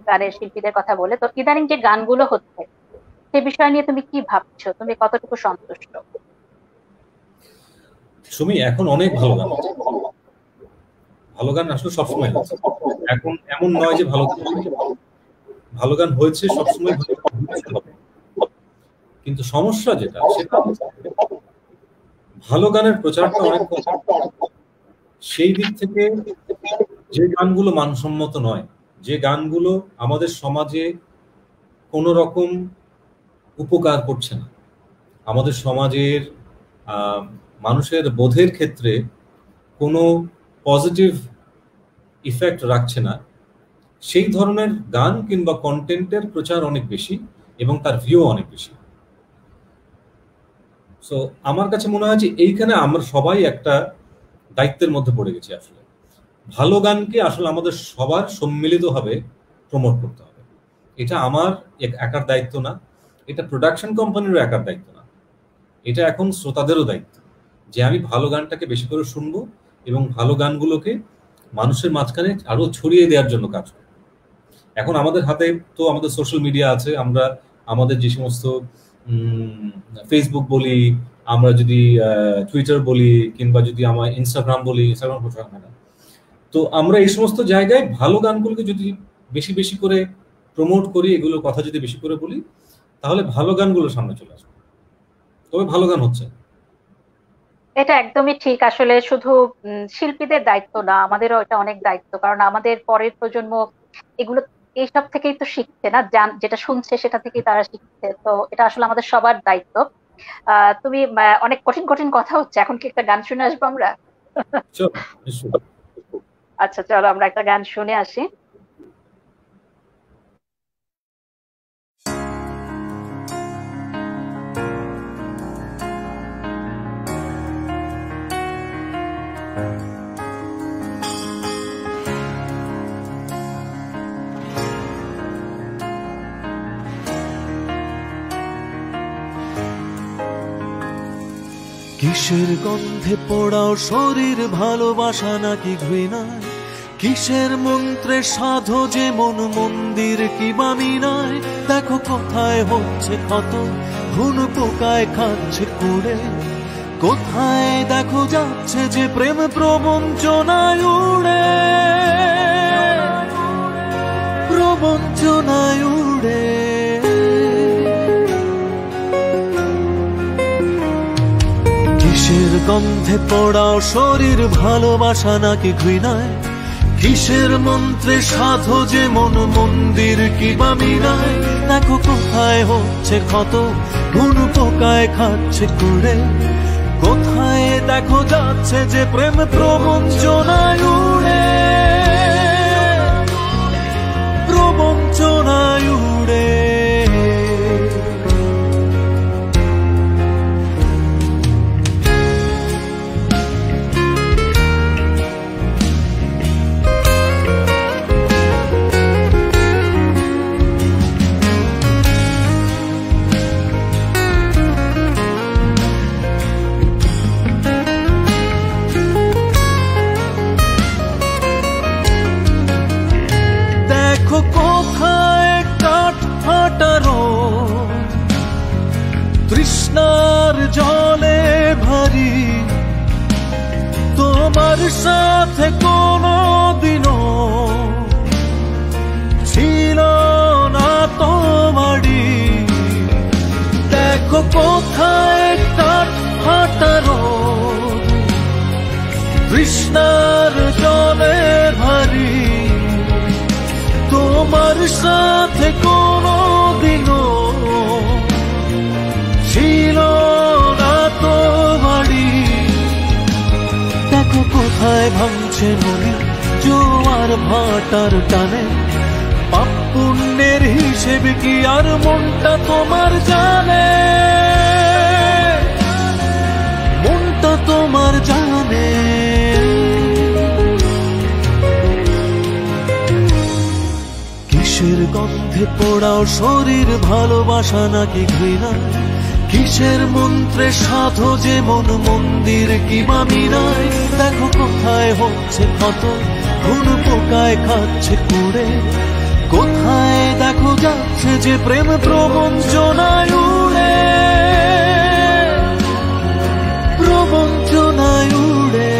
গানের শিল্পীদের কথা বলে, তো ইদানিং যে গানগুলো হচ্ছে সে বিষয় নিয়ে তুমি কি ভাবছো, তুমি কতটুকু সন্তুষ্ট? সুমি, এখন অনেক ভালো গান, ভালো গান আসলে সবসময় হচ্ছে। এখন এমন নয় যে ভালো গান হয়েছে সবসময় হবে, কিন্তু সমস্যা যেটা সেটা ভালো গানের প্রচারটা অনেক কম। সেই দিক থেকে যে গানগুলো মানসম্মত নয়, যে গানগুলো আমাদের সমাজে কোনো রকম উপকার করছে না, আমাদের সমাজের মানুষের বোধের ক্ষেত্রে কোনো পজিটিভ ইফেক্ট রাখছে না, সেই ধরনের গান কিংবা কন্টেন্টের প্রচার অনেক বেশি এবং তার ভিউ অনেক বেশি। সো আমার কাছে মনে হয় যে এইখানে আমরা সবাই একটা দায়িত্বের মধ্যে পড়ে গেছি। আসলে ভালো গানকে আসলে আমাদের সবার সম্মিলিতভাবে প্রমোট করতে হবে। এটা আমার একার দায়িত্ব না, এটা প্রোডাকশন কোম্পানিরও একার দায়িত্ব না, এটা এখন শ্রোতাদেরও দায়িত্ব যে আমি ভালো গানটাকে বেশি করে শুনবো এবং ভালো গানগুলোকে মানুষের মাঝখানে আরো ছড়িয়ে দেওয়ার জন্য কাজ করব। এখন আমাদের হাতে তো আমাদের সোশ্যাল মিডিয়া আছে, আমরা আমাদের যে সমস্ত ফেসবুক বলি, আমরা যদি টুইটার বলি, কিংবা যদি আমার ইনস্টাগ্রাম বলি, ইনস্টাগ্রাম হয় না, তো আমরা এই সমস্ত জায়গায় ভালো গানগুলোকে যদি বেশি বেশি করে প্রমোট করি, এগুলোর কথা যদি বেশি করে বলি, তাহলে ভালো গানগুলো সামনে চলে আসবে। তবে ভালো গান হচ্ছে, এটা একদমই ঠিক। আসলে শুধু শিল্পীদের দায়িত্ব না, আমাদেরও এটা অনেক দায়িত্ব, কারণ আমাদের পরের প্রজন্ম এগুলো এইসব থেকেই তো শিখছে না, যেটা শুনছে সেটা থেকেই তারা শিখছে। তো এটা আসলে আমাদের সবার দায়িত্ব। তুমি অনেক কঠিন কঠিন কথা হচ্ছে, এখন কি একটা গান শুনে আসবো আমরা? আচ্ছা, চলো আমরা একটা গান শুনে আসি। কিসের গন্ধে পোড়াও শরীর, ভালোবাসা নাকি ঘৃণায়? কিসের মন্ত্রে সাধো যে মন মন্দির কি বামিনায়? দেখো কোথায় হচ্ছে ক্ষত, ঘুন পোকায় খাচ্ছে কুড়ে। কোথায় দেখো যাচ্ছে যে প্রেম প্রবঞ্চনায় উড়ে, প্রবঞ্চনায় উড়ে। কিসের গন্ধে পোড়াও শরীর, ভালোবাসা নাকি ঘৃণায়? কিসের মন্ত্রে সাধো যে মন মন্দির কি বামিনায়? দেখো কোথায় হচ্ছে ক্ষত, ঘুন পোকায় খাচ্ছে কুড়ে। কোথায় দেখো যাচ্ছে যে প্রেম প্রবঞ্চনায় উড়ে, প্রবঞ্চনায় উড়ে। কোথায় কাঠ ফাটা রোদ, তৃষ্ণার জলে ভারী। তোমার সাথে কোনদিনও ছিল না তোমারই। দেখো কোথায় কাঠ ফাটা রোদ, তৃষ্ণার জলে ভারী। তোমার সাথে কোনদিনও ছিল না তো বাড়ি। দেখো কোথায় ভাঙছে নদী জোয়ার ভাটার টানে। পাপ পুণ্যের হিসেব কি আর মনটা তোমার জানে? মনটা তোমার জানে। কিসের গন্ধে পোড়াও শরীর ভালোবাসা নাকি ঘৃণা, কিসের মন্ত্রে সাধো যে মন মন্দির কি বা মিনায়, দেখো কোথায় হচ্ছে ক্ষত, কোন পোকায় খাচ্ছে কুড়ে, কোথায় দেখো যাচ্ছে যে প্রেম প্রবঞ্চনায় উড়ে, প্রবঞ্চনায় উড়ে।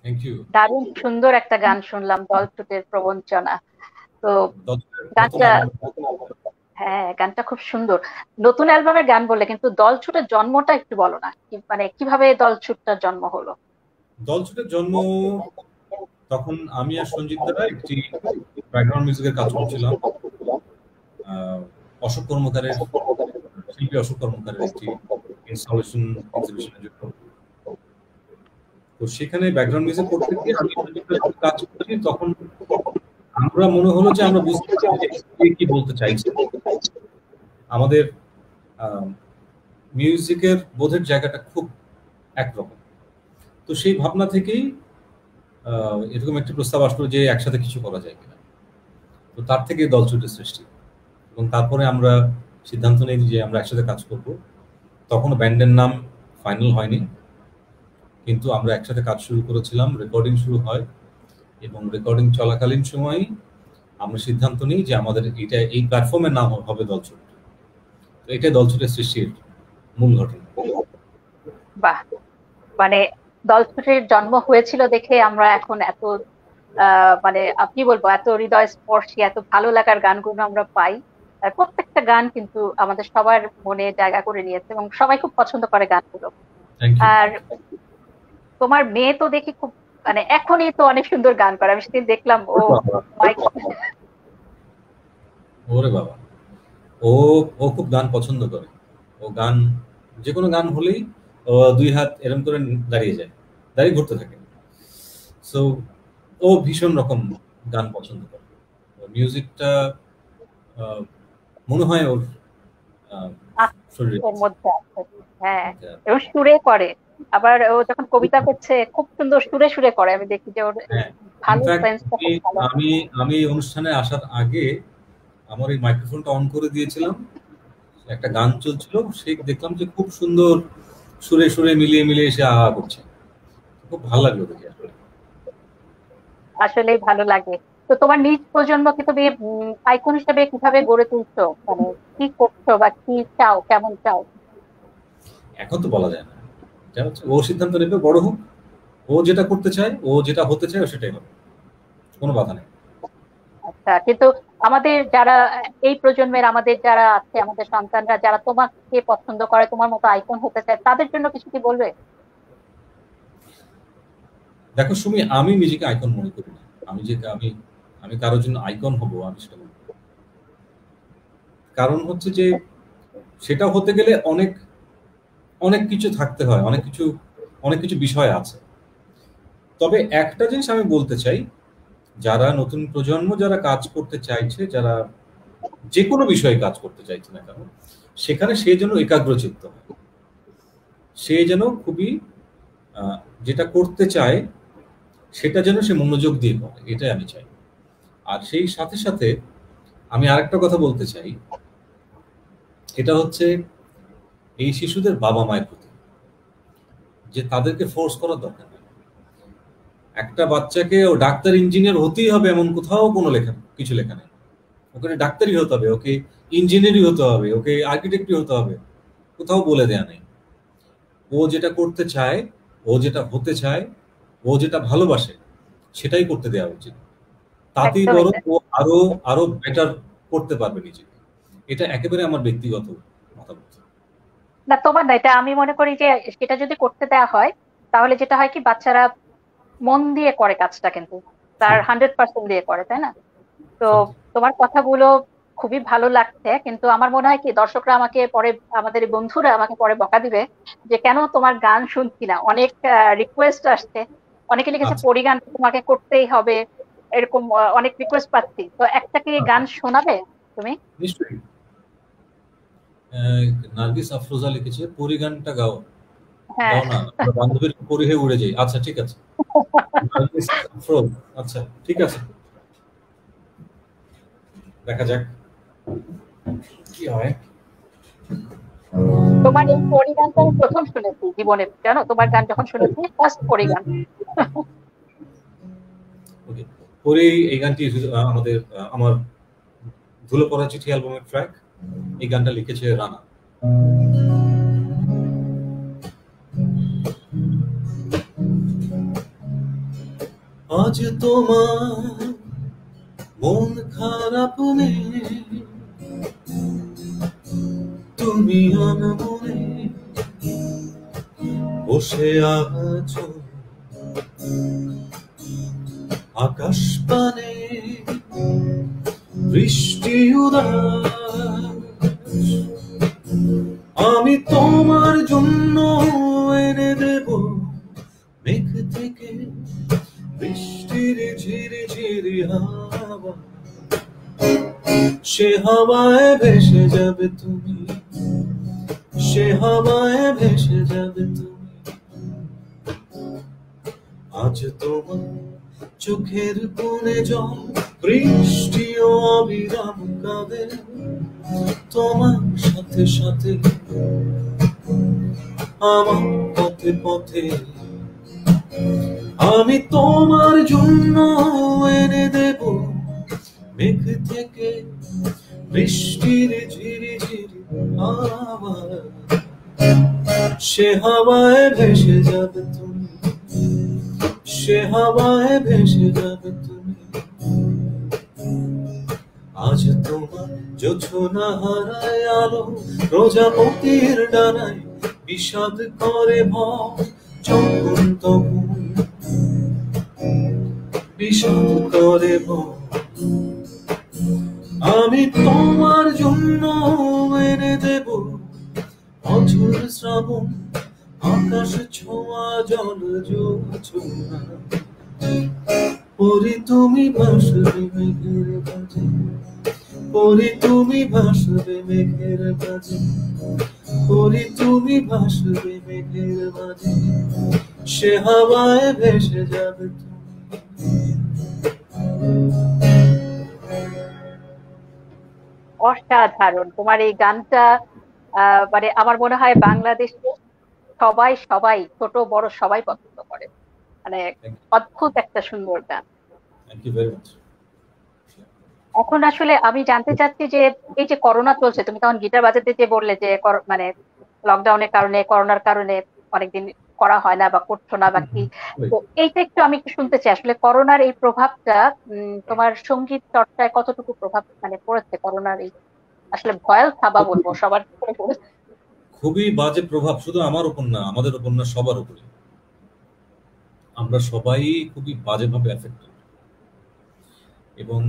Thank you. দারুণ সুন্দর একটা গান শুনলাম, দলছুটের প্রবঞ্চনা। তো গানটা, হ্যাঁ গানটা খুব সুন্দর। নতুন অ্যালবামের গান বললে, কিন্তু দলছুটের জন্মটা একটু বলো না, মানে কিভাবে দলছুটটার জন্ম হলো? দলছুটের জন্ম তখন আমি আর সঞ্জিত দ্বারা একটি ব্যাকগ্রাউন্ড মিউজিকের কাজ করছিলাম। অশোক কর্মকারের, শিল্পী অশোক কর্মকারের একটি ইনস্টলেশন এক্সিবিশনের জন্য। তো সেখানে ব্যাকগ্রাউন্ড মিউজিক করতে গিয়ে আমি কাজ করছি, তখন আমরা মনে হলো যে আমরা বুঝতে পারছি যে কি বলতে চাইছে। আমাদের মিউজিকের বোধের জায়গাটা খুব একরকম। তো সেই ভাবনা থেকেই এরকম একটি প্রস্তাব আসলো যে একসাথে কিছু করা যায় কিনা। তো তার থেকে দলছুটের সৃষ্টি, এবং তারপরে আমরা সিদ্ধান্ত নিই যে আমরা একসাথে কাজ করব। তখনও ব্যান্ডের নাম ফাইনাল হয়নি, কিন্তু আমরা একসাথে কাজ শুরু করেছিলাম, রেকর্ডিং শুরু হয়, এবং রেকর্ডিং চলাকালীন সময়ই আমরা সিদ্ধান্ত নিই যে আমাদের এটা এই প্ল্যাটফর্মের নাম হবে দলছুট। তো এটাই দলছুটের সৃষ্টির মূল ঘটনা। বাহ, মানে দলছুটের জন্ম হয়েছিল দেখে আমরা এখন এত মানে কি বলবো, এত হৃদয় স্পর্শী, এত ভালো লাগার গানগুলো আমরা পাই। আর প্রত্যেকটা গান কিন্তু আমাদের সবার মনে জায়গা করে নিয়েছে, এবং সবাই খুব পছন্দ করে গানগুলো। আর তোমার মেয়ে তো দেখি খুব, মানে এখনই তো অনেক সুন্দর গান করে। আমি সেদিন দেখলাম ও মাইক, ওরে বাবা, ও ও খুব গান পছন্দ করে। ও গান, যে কোনো গান হলেই ও দুই হাত এরম করে দাঁড়িয়ে যায়, দাঁড়িয়ে ঘুরতে থাকে। সো ও ভীষণ রকম গান পছন্দ করে। মিউজিকটা মনে হয় ওর শরীরের মধ্যে আছে। হ্যাঁ, এবং সুরে করে। আবার ও যখন কবিতা করছে খুব সুন্দর সুরে সুরে করে। আমি দেখি যে ওর ভালো সেন্স। আমি অনুষ্ঠানে আসার আগে আমার এই মাইক্রোফোনটা অন করে দিয়েছিলাম, একটা গান চলছিল, সেই দেখলাম যে খুব সুন্দর সুরে সুরে মিলিয়ে মিলিয়ে এসে আহা করছে। খুব ভালো লাগলো দেখে। আসলেই ভালো লাগে। তো তোমার নিজ প্রজন্মকে তুমি আইকন হিসেবে কিভাবে গড়ে তুলছো, মানে কি করছো বা কি চাও, কেমন চাও? এখন তো বলা যায় না, এটা হচ্ছে ও সিদ্ধান্ত নেবে, বড় হোক, ও যেটা করতে চায়, ও যেটা হতে চায়, ও সেটাই হবে, কোনো বাধা নেই। আচ্ছা, কিন্তু আমাদের যারা এই প্রজন্মের, আমাদের যারা আছে, আমাদের সন্তানরা যারা তোমাকে পছন্দ করে, তোমার মতো আইকন হতে চায়, তাদের জন্য কিছু কি বলবে? দেখো সুমি, আমি নিজেকে আইকন মনে করি না। আমি কারোর জন্য আইকন হব, আমি সেটা মনে করি। কারণ হচ্ছে যে সেটা হতে গেলে অনেক অনেক কিছু থাকতে হয়, অনেক কিছু বিষয় আছে। তবে একটা জিনিস আমি বলতে চাই, যারা নতুন প্রজন্ম যারা কাজ করতে চাইছে, যারা যে কোনো বিষয়ে কাজ করতে চাইছে না কেন, সেখানে সে যেন একাগ্রচিত্ত হয়, সে যেন খুবই যেটা করতে চায় সেটা যেন সে মনোযোগ দিয়ে করে, এটাই আমি চাই। আর সেই সাথে সাথে আমি আরেকটা কথা বলতে চাই, এটা হচ্ছে এই শিশুদের বাবা মায়ের প্রতি, যে তাদেরকে ফোর্স করার দরকার নেই। একটা বাচ্চাকে ও ডাক্তার ইঞ্জিনিয়ার হতেই হবে এমন কোথাও কোনো কিছু লেখা নেই। ওকে ডাক্তারই হতে হবে, ওকে ইঞ্জিনিয়ারই হতে হবে, ওকে আর্কিটেক্টই হতে হবে, কোথাও বলে দেয়া নেই। ও যেটা করতে চায়, ও যেটা হতে চায়, ও যেটা ভালোবাসে, সেটাই করতে দেওয়া উচিত। তাতেই বরং ও আরো বেটার করতে পারবে নিজেকে। এটা একেবারে আমার ব্যক্তিগত মতামত। না, তোমার না, এটা আমি মনে করি যে সেটা যদি করতে দেওয়া হয়, তাহলে যেটা হয় কি, বাচ্চারা মন দিয়ে করে কাজটা, কিন্তু তার 100% দিয়ে করে, তাই না? তো তোমার কথাগুলো খুবই ভালো লাগছে, কিন্তু আমার মনে হয় কি, দর্শকরা আমাকে পরে, আমাদের বন্ধুরা আমাকে পরে বকা দিবে যে কেন তোমার গান শুনছি না। অনেক রিকোয়েস্ট আসছে, অনেকে লিখেছে পরিগান তোমাকে করতেই হবে, এরকম অনেক রিকোয়েস্ট পাচ্ছি, তো একটা কি গান শোনাবে তুমি? নিশ্চয়ই। নার্গিস আফরোজা লিখেছে পরি গানটা গাও। হ্যাঁ। গাও না, আমরা বান্ধবীর পরি হয়ে উড়ে যাই। আচ্ছা ঠিক আছে, নার্গিস আফরোজ, আচ্ছা ঠিক আছে, দেখা যাক কি হয়। তোমার এই পরি গানটা আমি প্রথম শুনেছি জীবনে, জানো, তোমার গান যখন শুনেছি ফার্স্ট পরি গান। ওকে, পরি এই গানটি আমাদের আমার ধুলো পড়া চিঠি অ্যালবামের ট্র্যাক। এই গানটা লিখেছে রানা। আজ তোমার মন খারাপ নেই, তুমি আনমনে বসে আছো আকাশ পানে, বৃষ্টি উদাস আমি তোমার জন্য এনে দেব মেঘ থেকে বৃষ্টির ঝিরি ঝিরি হাওয়া, সে হাওয়ায় ভেসে যাবে তুমি, সে হাওয়ায় ভেসে যাবে তুমি। আজ তোমার চোখের কোণে জল, বৃষ্টি ও অবিরাম কাঁদে, তোমার সাথে সাথে আমার পথে পথে আমি তোমার জন্য এনে দেব মেঘ থেকে বৃষ্টির ঝিরি ঝিরি হাওয়া, সে হাওয়ায় ভেসে যাবে তুমি, সে হাওয়ায় ভেসে যাবে তুমি। আজ তোমার জোছনা হারায় আলো, প্রজাপতির ডানায় বিষাদ করে ভয়, যখন তখন বিষাদ করে ভয়। আমি তোমার জন্য এনে দেব অঝোর শ্রাবণ, আকাশ ছোঁয়া জল জোছনা, পরি তুমি ভাসবে মেঘের কাছে, পরি তুমি ভাসবে মেঘের কাছে, পরি তুমি ভাসবে মেঘের মাঝে, সে হাওয়ায় ভেসে যাবে তুমি। অসাধারণ তোমার এই গানটা। মানে আমার মনে হয় বাংলাদেশে সবাই সবাই ছোট বড় সবাই পছন্দ করে, মানে অদ্ভুত একটা সুন্দর গান। Thank you very much. এখন আসলে আমি জানতে চাচ্ছি যে এই যে করোনা চলছে, তুমি তখন গিটার বাজাতে যে বললে যে মানে লকডাউনের কারণে, করোনার কারণে অনেকদিন করা হয় না বা করছো না বা কি, তো এইটা একটু আমি একটু শুনতে চাই আসলে করোনার এই প্রভাবটা তোমার সঙ্গীত চর্চায় কতটুকু প্রভাব মানে পড়েছে করোনার এই আসলে ভয়াল থাবা বলবো সবার উপরে পড়েছে। খুবই বাজে প্রভাব, শুধু আমার উপর না, আমাদের উপর না, সবার উপরে। আমরা সবাই খুবই বাজেভাবে এফেক্টেড, এবং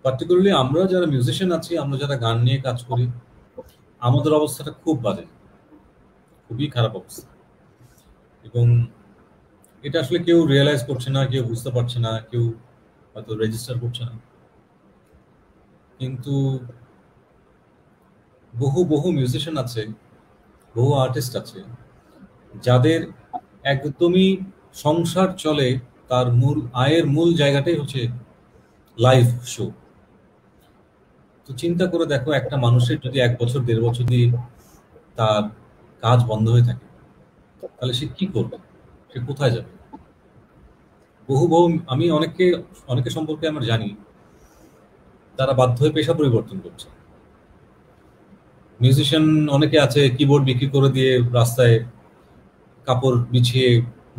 পার্টিকুলারলি আমরা যারা মিউজিশিয়ান আছি, আমরা যারা গান নিয়ে কাজ করি, আমাদের অবস্থাটা খুব বাজে, খুবই খারাপ অবস্থা। এবং এটা আসলে কেউ রিয়েলাইজ করছে না, কেউ বুঝতে পারছে না, কেউ হয়তো রেজিস্টার করছে না, কিন্তু বহু বহু মিউজিশিয়ান আছে, বহু আর্টিস্ট আছে যাদের একদমই সংসার চলে, তার মূল আয়ের মূল জায়গাটাই হচ্ছে লাইভ শো। তো চিন্তা করে দেখো, একটা মানুষের যদি 1 বছর 1.5 বছর দিয়ে তার কাজ বন্ধ হয়ে থাকে, তাহলে সে কি করবে, সে কোথায় যাবে? বহু বহু আমি অনেকে সম্পর্কে আমার জানি, তারা বাধ্য হয়ে পেশা পরিবর্তন করছে। মিউজিশিয়ান অনেকে আছে কিবোর্ড বিক্রি করে দিয়ে রাস্তায় কাপড় বিছিয়ে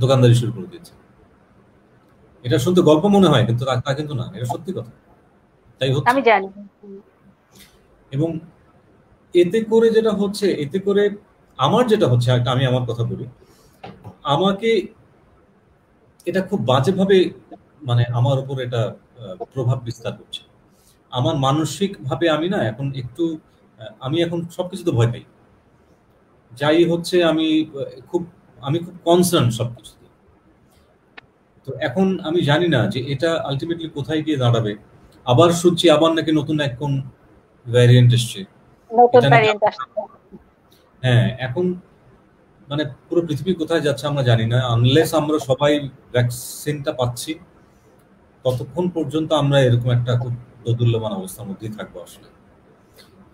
দোকানদারি শুরু করে দিয়েছে। এটা শুনতে গল্প মনে হয়, কিন্তু তা কিন্তু না, এটা সত্যি কথা, তাই হচ্ছে। আমি জানি। এবং এতে করে যেটা হচ্ছে, এতে করে আমার যেটা হচ্ছে, আমি আমার কথা বলি, আমাকে এটা খুব বাজেভাবে মানে আমার উপর এটা প্রভাব বিস্তার করছে। আমার মানসিক ভাবে আমি না এখন একটু আমি এখন সবকিছুতে ভয় পাই, যাই হচ্ছে আমি খুব কনসার্ন সবকিছুতে। তো তো এখন আমি জানি না যে এটা আলটিমেটলি কোথায় গিয়ে দাঁড়াবে। আবার শুনছি আবার নাকি নতুন এক কোন ভ্যারিয়েন্ট এসছে। নতুন ভ্যারিয়েন্ট আসছে। হ্যাঁ, এখন মানে পুরো পৃথিবী কোথায় যাচ্ছে আমরা জানি না। আনলেস আমরা সবাই ভ্যাকসিনটা পাচ্ছি, ততক্ষণ পর্যন্ত আমরা এরকম একটা খুব দোদুল্যমান অবস্থার মধ্যেই থাকবো। আসলে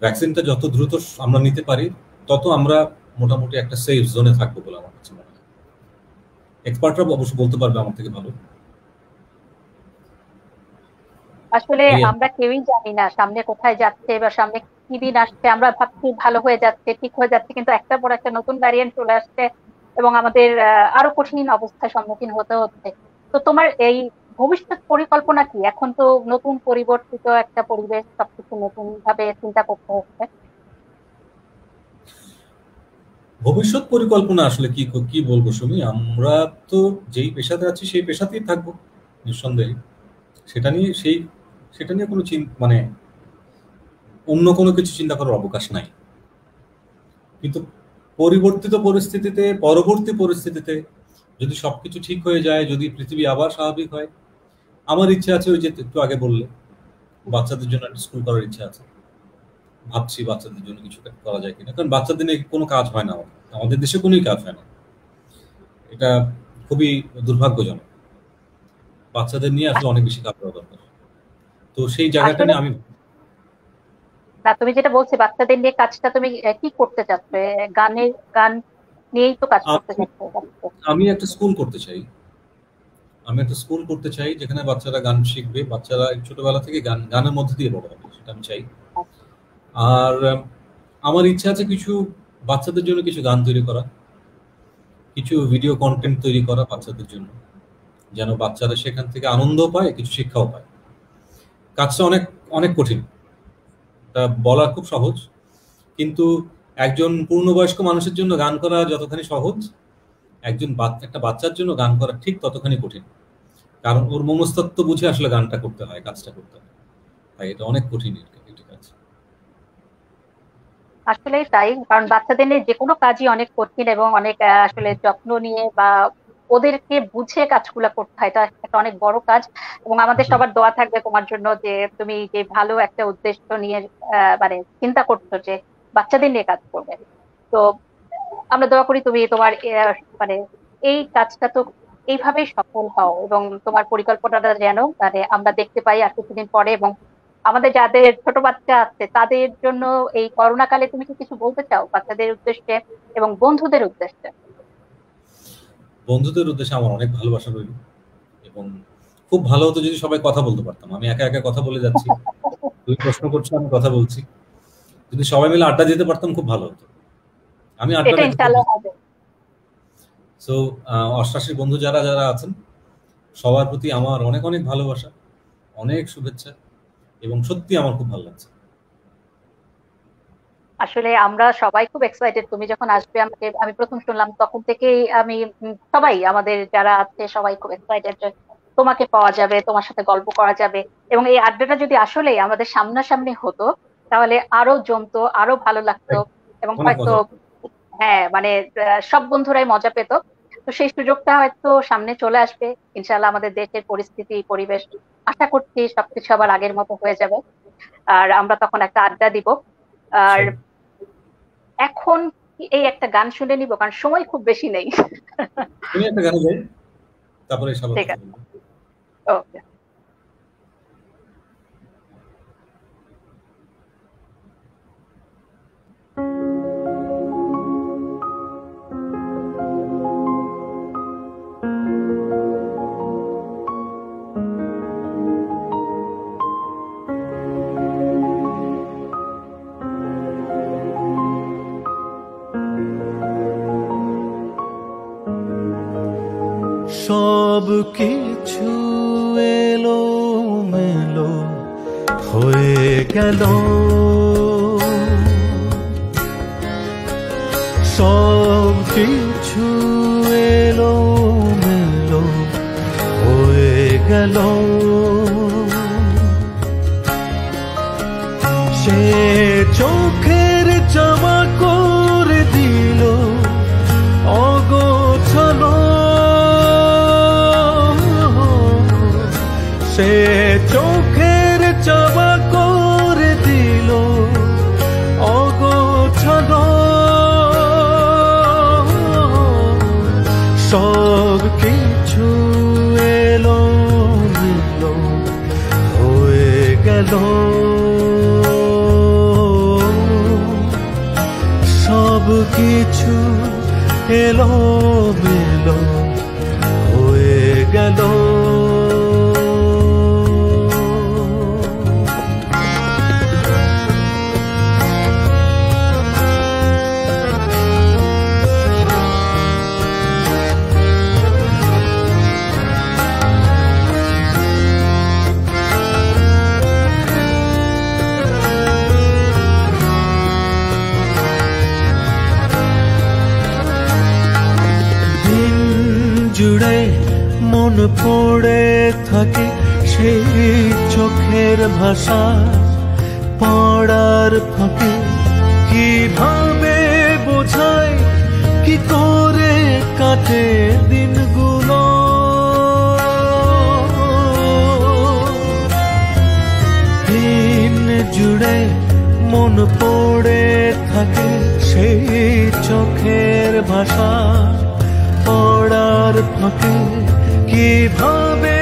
ভ্যাকসিনটা যত দ্রুত আমরা নিতে পারি, তত আমরা মোটামুটি একটা সেফ জোনে থাকবো বলে আমার কাছে মনে হয়। এক্সপার্টরা অবশ্য বলতে পারবে আমার থেকে ভালো। আসলে আমরা কেউই জানি না সামনে কোথায় যাচ্ছে বা সামনে কি দিন আসছে। আমরা ভাবছি ভালো হয়ে যাচ্ছে, ঠিক হয়ে যাচ্ছে, কিন্তু একটার পর একটা নতুন ভ্যারিয়েন্ট চলে আসছে এবং আমাদের আরো কঠিন অবস্থার সম্মুখীন হতে হচ্ছে। তো তোমার এই ভবিষ্যৎ পরিকল্পনা কি? এখন তো নতুন পরিবর্তিত একটা পরিবেশ, সবকিছু নতুন ভাবে চিন্তা করতে হচ্ছে। ভবিষ্যৎ পরিকল্পনা আসলে কি কি বলবো সুমি, আমরা তো যেই পেশাতে আছি সেই পেশাতেই থাকবো নিঃসন্দেহে। সেটা নিয়ে কোনো মানে অন্য কোনো কিছু চিন্তা করার অবকাশ নাই। কিন্তু পরবর্তী পরিস্থিতিতে যদি সবকিছু ঠিক হয়ে যায়, যদি পৃথিবী আবার স্বাভাবিক হয়, আমার ইচ্ছা আছে ওই যে একটু আগে বললে, বাচ্চাদের জন্য একটা স্কুল করার ইচ্ছা আছে। ভাবছি বাচ্চাদের জন্য কিছু করা যায় কিনা, কারণ বাচ্চাদের নিয়ে কোনো কাজ হয় না, আমাদের দেশে কোনোই কাজ হয় না। এটা খুবই দুর্ভাগ্যজনক। বাচ্চাদের নিয়ে আসলে অনেক বেশি কাজ করা দরকার। তো সেই জায়গাটা নিয়ে আমি না, তুমি যেটা বলছো বাচ্চাদের নিয়ে কাজটা, তুমি কি করতে চাচ্ছ? গান নিয়েই তো কাজ করতে চাচ্ছ? আমি একটা স্কুল করতে চাই যেখানে বাচ্চারা গান শিখবে, বাচ্চারা ছোটবেলা থেকে গানের মধ্যে দিয়ে বড় হবে, সেটা আমি চাই। আর আমার ইচ্ছা আছে কিছু বাচ্চাদের জন্য কিছু গান তৈরি করা, কিছু ভিডিও কন্টেন্ট তৈরি করা বাচ্চাদের জন্য, যেন বাচ্চারা সেখান থেকে আনন্দ পায়, কিছু শিক্ষাও পায়। কাজটা অনেক অনেক কঠিন, তা বলা খুব সহজ, কিন্তু একজন পূর্ণবয়স্ক মানুষের জন্য গান করা যতখানি সহজ, একটা বাচ্চার জন্য গান করা ঠিক ততখানি কঠিন। কারণ ওর মনস্তত্ত্ব বুঝে আসলে গানটা করতে হয়, কাজটা করতে হয়। তাই এটা অনেক কঠিন কাজ। আসলে তাই, কারণ বাচ্চাদের নিয়ে যে কোনো কাজই অনেক কঠিন এবং অনেক আসলে যত্ন নিয়ে বা ওদেরকে বুঝে কাজগুলো করতে হয়। এটা একটা অনেক বড় কাজ এবং আমাদের সবার দোয়া থাকবে তোমার জন্য, যে তুমি যে ভালো একটা উদ্দেশ্য নিয়ে মানে চিন্তা করছো যে বাচ্চাদের নিয়ে কাজ করবে। তো আমরা দোয়া করি তুমি তোমার মানে এই কাজটা তো এইভাবেই সফল হও এবং তোমার পরিকল্পনাটা যেন মানে আমরা দেখতে পাই আর কিছুদিন পরে। এবং আমাদের যাদের ছোট বাচ্চা আছে তাদের জন্য এই করোনা কালে তুমি কি কিছু বলতে চাও বাচ্চাদের উদ্দেশ্যে এবং বন্ধুদের উদ্দেশ্যে? বন্ধুদের উদ্দেশ্যে আমার অনেক ভালোবাসা রইল, এবং খুব ভালো হতো যদি সবাই কথা বলতে পারতাম। আমি একা একা কথা বলে যাচ্ছি, তুমি প্রশ্ন করছো, আমি কথা বলছি। যদি সবাই মিলে আড্ডা দিতে পারতাম খুব ভালো হতো। আমি আড্ডা সো অষ্টাশীর বন্ধু যারা যারা আছেন সবার প্রতি আমার অনেক অনেক ভালোবাসা, অনেক শুভেচ্ছা, এবং সত্যি আমার খুব ভালো লাগছে। আসলে আমরা সবাই খুব এক্সাইটেড তুমি যখন আসবে। আমি প্রথম শুনলাম তখন থেকেই আমি সবাই আমাদের যারা আছে সবাই খুব এক্সাইটেড যে তোমাকে পাওয়া যাবে, তোমার সাথে গল্প করা যাবে। এবং এই আড্ডাটা যদি আসলে আমাদের সামনাসামনি হতো তাহলে আরো জমতো, আরো ভালো লাগতো এবং হয়তো হ্যাঁ মানে সব বন্ধুরাই মজা পেত। তো সেই সুযোগটা হয়তো সামনে চলে আসবে ইনশাল্লাহ। আমাদের দেশের পরিস্থিতি পরিবেশ আশা করছি সবকিছু আবার আগের মতো হয়ে যাবে আর আমরা তখন একটা আড্ডা দিব। আর এখন এই একটা গান শুনে নিব, কারণ সময় খুব বেশি নেই। একটা গান গাই, তারপরে ঠিক আছে, ওকে। সব কিছু এলো মেলো হয়ে গেল, সব কিছু এলো মেলো হয়ে গেল। সে চোখের জামা করে দিল অগোছালো, গেল, সব কিছু এলো মেলো হয়ে গেল। জুড়ে মন পড়ে থাকে সেই চোখের ভাষা, পড়ার ফাঁকে কিভাবে বোঝায়, কি করে কাটে দিনগুলো। দিন জুড়ে মন পড়ে থাকে সেই চোখের ভাষা, পড়ার ফাঁকে কিভাবে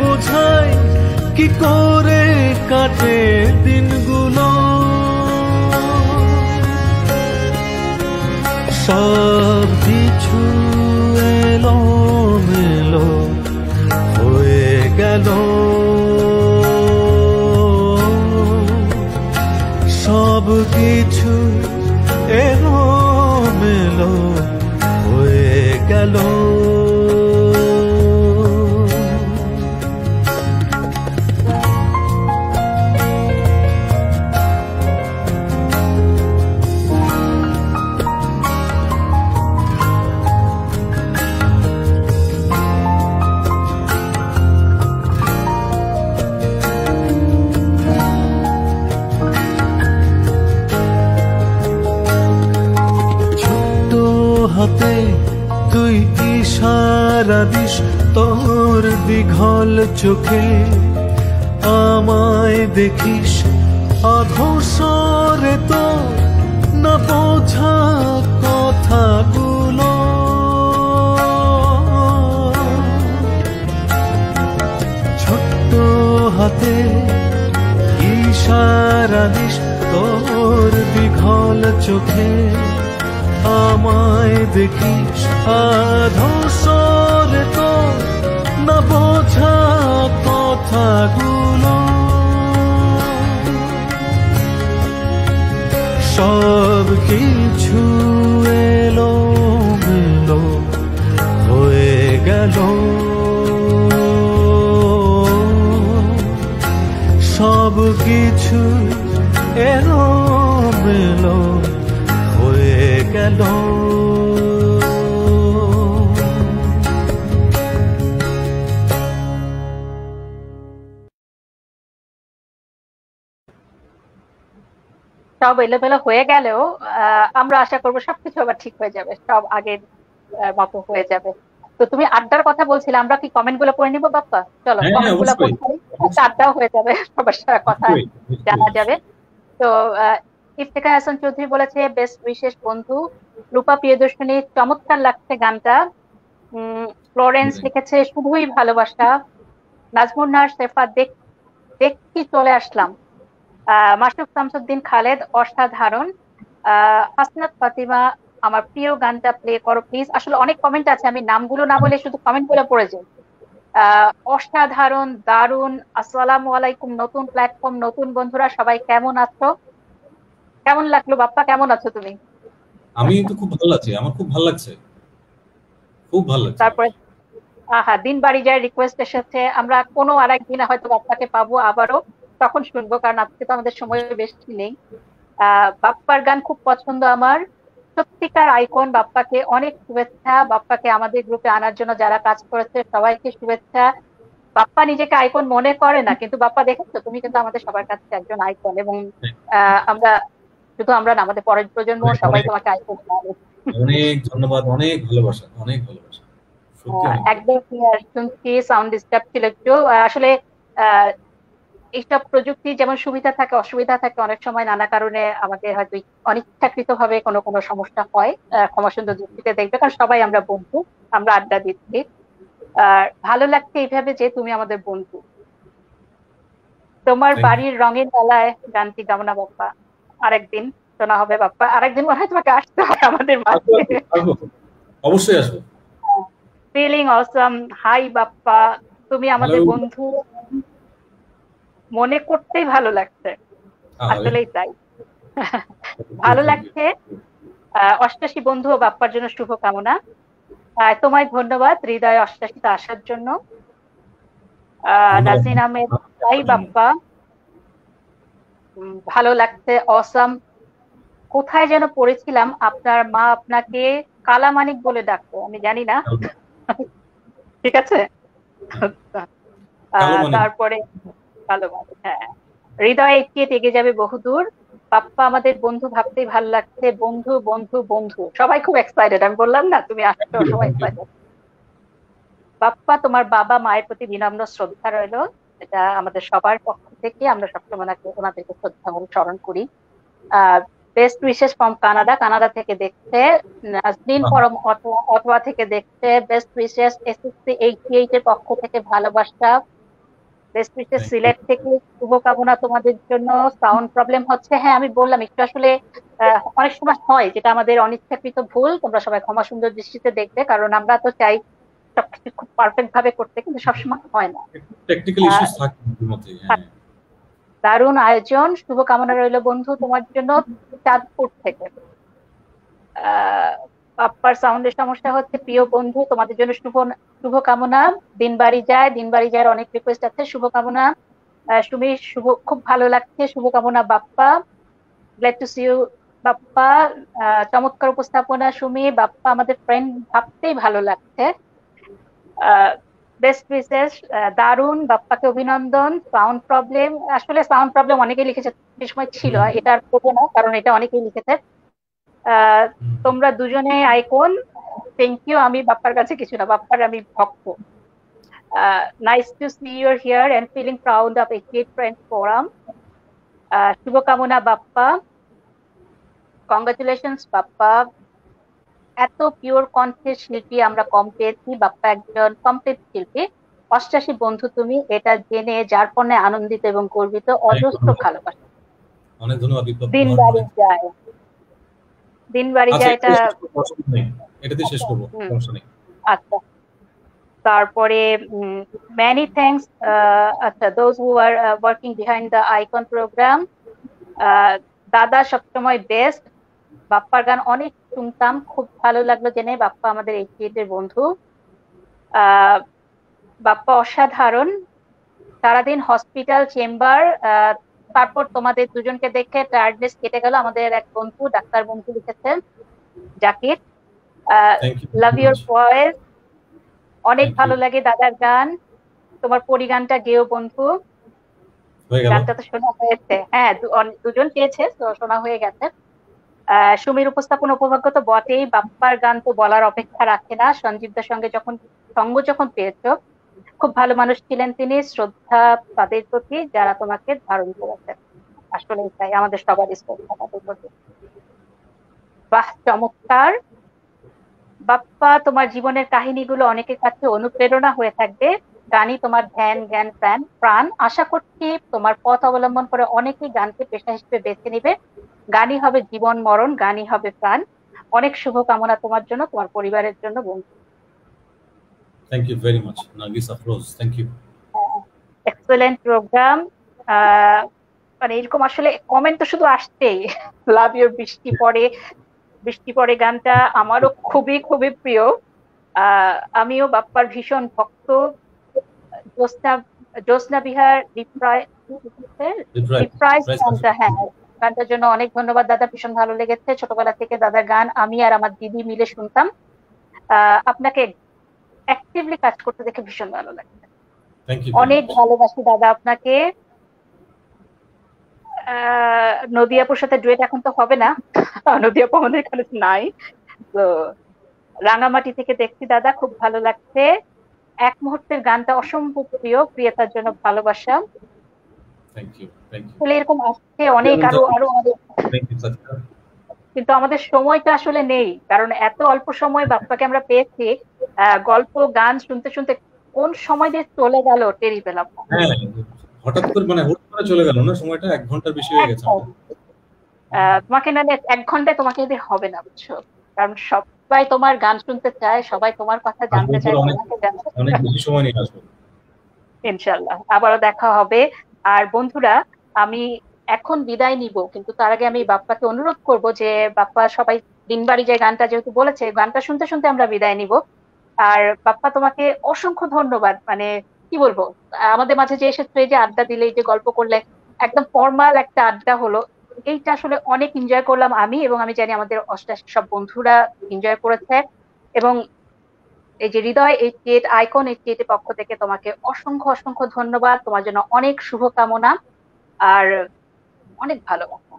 বোঝায়, কি করে কাটে দিনগুলো। সব কিছু এলো মেলো হয়ে গেল, সব কিছু এলো মেলো হয়ে গেল। হাতে তুই ইশারা দিস তোর দিঘল চোখে, আমায় দেখিস অধসরে তো না বোঝা কথাগুলো। ছোট্ট হাতে ইশারা দিস তোর দিঘল চোখে, আমায় দেখিস আধসরে তো না বোঝা কথাগুলো। সব কিছু এলো মেলো হয়ে গেল, সব কিছু এলো মেলো হয়ে গেল। সব এলোমেলো হয়ে গেলেও আমরা আশা করবো সবকিছু আবার ঠিক হয়ে যাবে, সব আগের মতো হয়ে যাবে। তো তুমি আড্ডার কথা বলছিলে, আমরা কি কমেন্ট গুলো পড়ে নিবো বাপ্পা? চলো কমেন্ট গুলো পড়ে আড্ডাও হয়ে যাবে, সবার সাথে কথা জানা যাবে। তো ইফতেখার হাসান চৌধুরী বলেছে বেস্ট বিশেষ বন্ধু। রূপা প্রিয়দর্শনী চমৎকার লাগছে গানটা। ফ্লোরেন্স লিখেছে শুধুই ভালোবাসা। নাজমুন নাহার সেফা দেখি চলে আসলাম। মাসুক শামসুদ্দিন খালেদ অসাধারণ। হাসনাত ফাতিমা আমার প্রিয় গানটা প্লে করো প্লিজ। আসলে অনেক কমেন্ট আছে, আমি নামগুলো না বলে শুধু কমেন্ট গুলো পড়ে যাই। অসাধারণ, দারুণ। আসসালামু আলাইকুম, নতুন প্ল্যাটফর্ম, নতুন বন্ধুরা সবাই কেমন আছো? কেমন লাগলো বাপ্পা, কেমন আছো তুমি? আমি তো খুব ভালো আছি, আমার খুব ভালো লাগছে, খুব ভালো লাগছে। তারপরে দিন বাড়ি যায় রিকোয়েস্ট এসেছে, আমরা কোনো আরেকদিন হয়তো বাপ্পাকে পাবো আবারও, তখন শুনবো, কারণ আজকে তো আমাদের সময় বেশি নেই। বাপ্পার গান খুব পছন্দ আমার, সত্যিকার আইকন। বাপ্পাকে অনেক শুভেচ্ছা, বাপ্পাকে আমাদের গ্রুপে আনার জন্য যারা কাজ করেছে সবাইকে শুভেচ্ছা। বাপ্পা নিজেকে আইকন মনে করে না, কিন্তু বাপ্পা দেখেছো তুমি কিন্তু আমাদের সবার কাছে একজন আইকন, এবং আমরা শুধু আমরা না, আমাদের পরের প্রজন্ম সবাই তোমাকে আইকন মানে। অনেক ধন্যবাদ, অনেক ভালোবাসা, অনেক ভালোবাসা। একদম ক্লিয়ার শুনছি, সাউন্ড ডিস্টার্ব ছিল একটু। আসলে এইসব প্রযুক্তি যেমন সুবিধা থাকে অসুবিধা থাকে, অনেক সময় নানা কারণে আমাদের হয়তো অনিচ্ছাকৃত ভাবে কোনো কোনো সমস্যা হয়। ক্ষমা সুন্দর দৃষ্টিতে দেখবে, কারণ সবাই আমরা বন্ধু, আমরা আড্ডা দিচ্ছি। ভালো লাগছে এইভাবে যে তুমি আমাদের বন্ধু। তোমার Thank you. বাড়ির রঙের বেলায় গানটি গাও না বাপ্পা, আরেকদিন শোনা হবে বাপ্পা, আরেকদিন মনে হয় তোমাকে আসতে হবে আমাদের আসবো, মাঝে। আসবো, অবশ্যই আসবো। ফিলিং অসম। হাই বাপ্পা, তুমি আমাদের Hello. বন্ধু, মনে করতেই ভালো লাগছে, আরে, আসলেই তাই। ভালো লাগছে। 88 বন্ধু ও বাপ্পার জন্য শুভকামনা। তোমায় ধন্যবাদ হৃদয় 88তে আসার জন্য। নাজনীন আহমেদ, হাই বাপ্পা, ভালো লাগছে, অসম। কোথায় যেন পড়েছিলাম আপনার মা আপনাকে কালামানিক বলে ডাকতো, আমি জানি না, ঠিক আছে। কালো মানিক। তারপরে ভালো ভালো, হ্যাঁ, হৃদয় এগিয়ে এগিয়ে যাবে বহুদূর। বাপ্পা আমাদের বন্ধু ভাবতেই ভালো লাগছে, বন্ধু বন্ধু বন্ধু, সবাই খুব এক্সাইটেড, আমি বললাম না তুমি আসছো, সবাই এক্সাইটেড। বাপ্পা, তোমার বাবা মায়ের প্রতি বিনম্র শ্রদ্ধা রইলো, এটা আমাদের সবার পক্ষ থেকে, আমরা সবসময় ওনাদেরকে শ্রদ্ধা করে স্মরণ করি। Best wishes from Canada, Canada থেকে দেখছে। নাজনীন পরম অটোয়া থেকে দেখছে। বেস্ট উইশেস এসএসসি 88 এর পক্ষ থেকে ভালোবাসা। বেস্ট উইশেস সিলেট থেকে শুভকামনা তোমাদের জন্য। সাউন্ড প্রবলেম হচ্ছে, হ্যাঁ আমি বললাম একটু আসলে অনেক সময় হয় যেটা আমাদের অনিচ্ছাকৃত ভুল, তোমরা সবাই ক্ষমা সুন্দর দৃষ্টিতে দেখবে, কারণ আমরা তো চাই সবকিছু খুব পারফেক্ট ভাবে করতে, কিন্তু সবসময় হয় না। টেকনিক্যাল ইস্যুস থাকে মধ্যে। হ্যাঁ, দারুণ আয়োজন, শুভকামনা রইল বন্ধু তোমার জন্য চাঁদপুর থেকে। বাপ্পার সাউন্ডের সমস্যা হচ্ছে, প্রিয় বন্ধু তোমাদের জন্য শুভকামনা। দিনবাড়ি যায় অনেক রিকোয়েস্ট আছে, শুভকামনা। সুমি, খুব ভালো লাগছে, শুভকামনা Bappa. Glad to see you Bappa. চমৎকার উপস্থাপনা সুমি। বাপ্পা আমাদের ফ্রেন্ড ভাবতেই ভালো লাগছে। বেস্ট উইশেস, দারুণ, বাপ্পাকে অভিনন্দন। সাউন্ড প্রবলেম, আসলে সাউন্ড প্রবলেম অনেকেই লিখেছে, সে সময় ছিল, এটা আর করবো না কারণ এটা অনেকেই লিখেছে। তোমরা দুজনে আইকন, থ্যাংক ইউ। আমি বাপ্পার কাছে কিছু না, বাপ্পার আমি ভক্ত। Nice to see you here and feeling proud of 88 friends forum. শুভকামনা বাপ্পা, কংগ্রাচুলেশনস বাপ্পা। এত পিওর কণ্ঠের শিল্পী আমরা কম পেয়েছি, বাপ্পা একজন কমপ্লিট শিল্পী। 88 বন্ধু তুমি, এটা জেনে যার পণ্যে আনন্দিত এবং গর্বিত, অজস্র ভালোবাসা। অনেক ধন্যবাদ বিপ্লব। দিনবাড়ি যায় এটা এটাতে শেষ করবো, সমস্যা নেই। আচ্ছা, তারপরে মেনি থ্যাঙ্কস। আচ্ছা, those who are working behind the icon program. দাদা সবসময় বেস্ট। বাপ্পার গান অনেক শুনতাম, খুব ভালো লাগলো জেনে বাপ্পা আমাদের 88 এর বন্ধু। বাপ্পা অসাধারণ, সারাদিন হসপিটাল চেম্বার, তারপর তোমাদের দুজনকে দেখে টায়ার্ডনেস কেটে গেল। আমাদের এক বন্ধু, ডাক্তার বন্ধু লিখেছেন, জাকির। লাভ ইউর ভয়েস, অনেক ভালো লাগে দাদার গান। তোমার পরিগানটা গেও বন্ধু, গানটা তো শোনা হয়েছে, হ্যাঁ দুজন পেয়েছে তো শোনা হয়ে গেছে। সুমির উপস্থাপন উপভোগ্য তো বটেই, বাপ্পার গান তো বলার অপেক্ষা রাখে না। সঞ্জীবদার সঙ্গে সঙ্গ যখন পেয়েছো, খুব ভালো মানুষ ছিলেন তিনি। শ্রদ্ধা তাদের প্রতি যারা তোমাকে ধারণ করেছে, আসলে তাই আমাদের সবারই শ্রদ্ধা তাদের প্রতি। বাহ, চমৎকার বাপ্পা, তোমার জীবনের কাহিনীগুলো অনেকের কাছে অনুপ্রেরণা হয়ে থাকবে। গানই তোমার ধ্যান, জ্ঞান, প্রাণ। আশা করছি তোমার পথ অবলম্বন করে অনেকেই গানকে পেশা হিসেবে বেছে নিবে। গানই হবে জীবন মরণ, গানই হবে প্রাণ। অনেক শুভকামনা তোমার জন্য, তোমার পরিবারের জন্য বন্ধু। Thank you very much Nargis Afroz, thank you. Excellent program. মানে এরকম আসলে কমেন্ট তো শুধু আসছেই। লাভ ইউর বৃষ্টি পড়ে গানটা আমারও খুবই খুবই প্রিয়। আমিও বাপ্পার ভীষণ ভক্ত। জ্যোৎস্না বিহার গানটা, হ্যাঁ গানটার জন্য অনেক ধন্যবাদ দাদা, ভীষণ ভালো লেগেছে। ছোটবেলা থেকে দাদার গান আমি আর আমার দিদি মিলে শুনতাম। আপনাকে অ্যাক্টিভলি কাজ করতে দেখে ভীষণ ভালো লাগছে, অনেক ভালোবাসি দাদা আপনাকে। নদিয়াপুর সাথে ডুয়েট এখন তো হবে না, নদিয়াপু আমাদের এখানে নাই তো। রাঙামাটি থেকে দেখছি দাদা, খুব ভালো লাগছে। এক মুহূর্তের গানটা অসম্ভব প্রিয়, প্রিয়তার জন্য ভালোবাসা। এরকম আসছে অনেক, আরো কিন্তু আমাদের সময়টা আসলে নেই, কারণ এত অল্প সময় বাপ্পাকে আমরা পেয়েছি। গল্প গান শুনতে শুনতে কোন সময় দিয়ে চলে গেল টেরি পেলাম না। হঠাৎ করে মানে হুট করে চলে গেল না, সময়টা 1 ঘন্টার বেশি হয়ে গেছে আমাদের। তোমাকে না 1 ঘন্টায় তোমাকে দিয়ে হবে না, বুঝছো? কারণ সবাই তোমার গান শুনতে চায়, সবাই তোমার কথা জানতে চায়, অনেক তোমাকে জানতে অনেক চায়। বেশি সময় নিয়ে আসবো। ইনশাল্লাহ আবারও দেখা হবে। আর বন্ধুরা, আমি এখন বিদায় নিব, কিন্তু তার আগে আমি বাপ্পাকে অনুরোধ করব যে বাপ্পা, সবাই দিনবাড়ি যে গানটা যেহেতু বলেছে, গানটা শুনতে শুনতে আমরা বিদায় নিব। আর বাপ্পা, তোমাকে অসংখ্য ধন্যবাদ। মানে কি বলবো, আমাদের মাঝে যে এসেছো, এই যে আড্ডা দিলে, এই যে গল্প করলে, একদম ফর্মাল একটা আড্ডা হলো। এইটা আসলে অনেক এনজয় করলাম আমি, এবং আমি জানি আমাদের অষ্টাশি সব বন্ধুরা এনজয় করেছে। এবং এই যে হৃদয় 88, আইকন 88 এর পক্ষ থেকে তোমাকে অসংখ্য অসংখ্য ধন্যবাদ। তোমার জন্য অনেক শুভকামনা আর অনেক ভালোবাসা।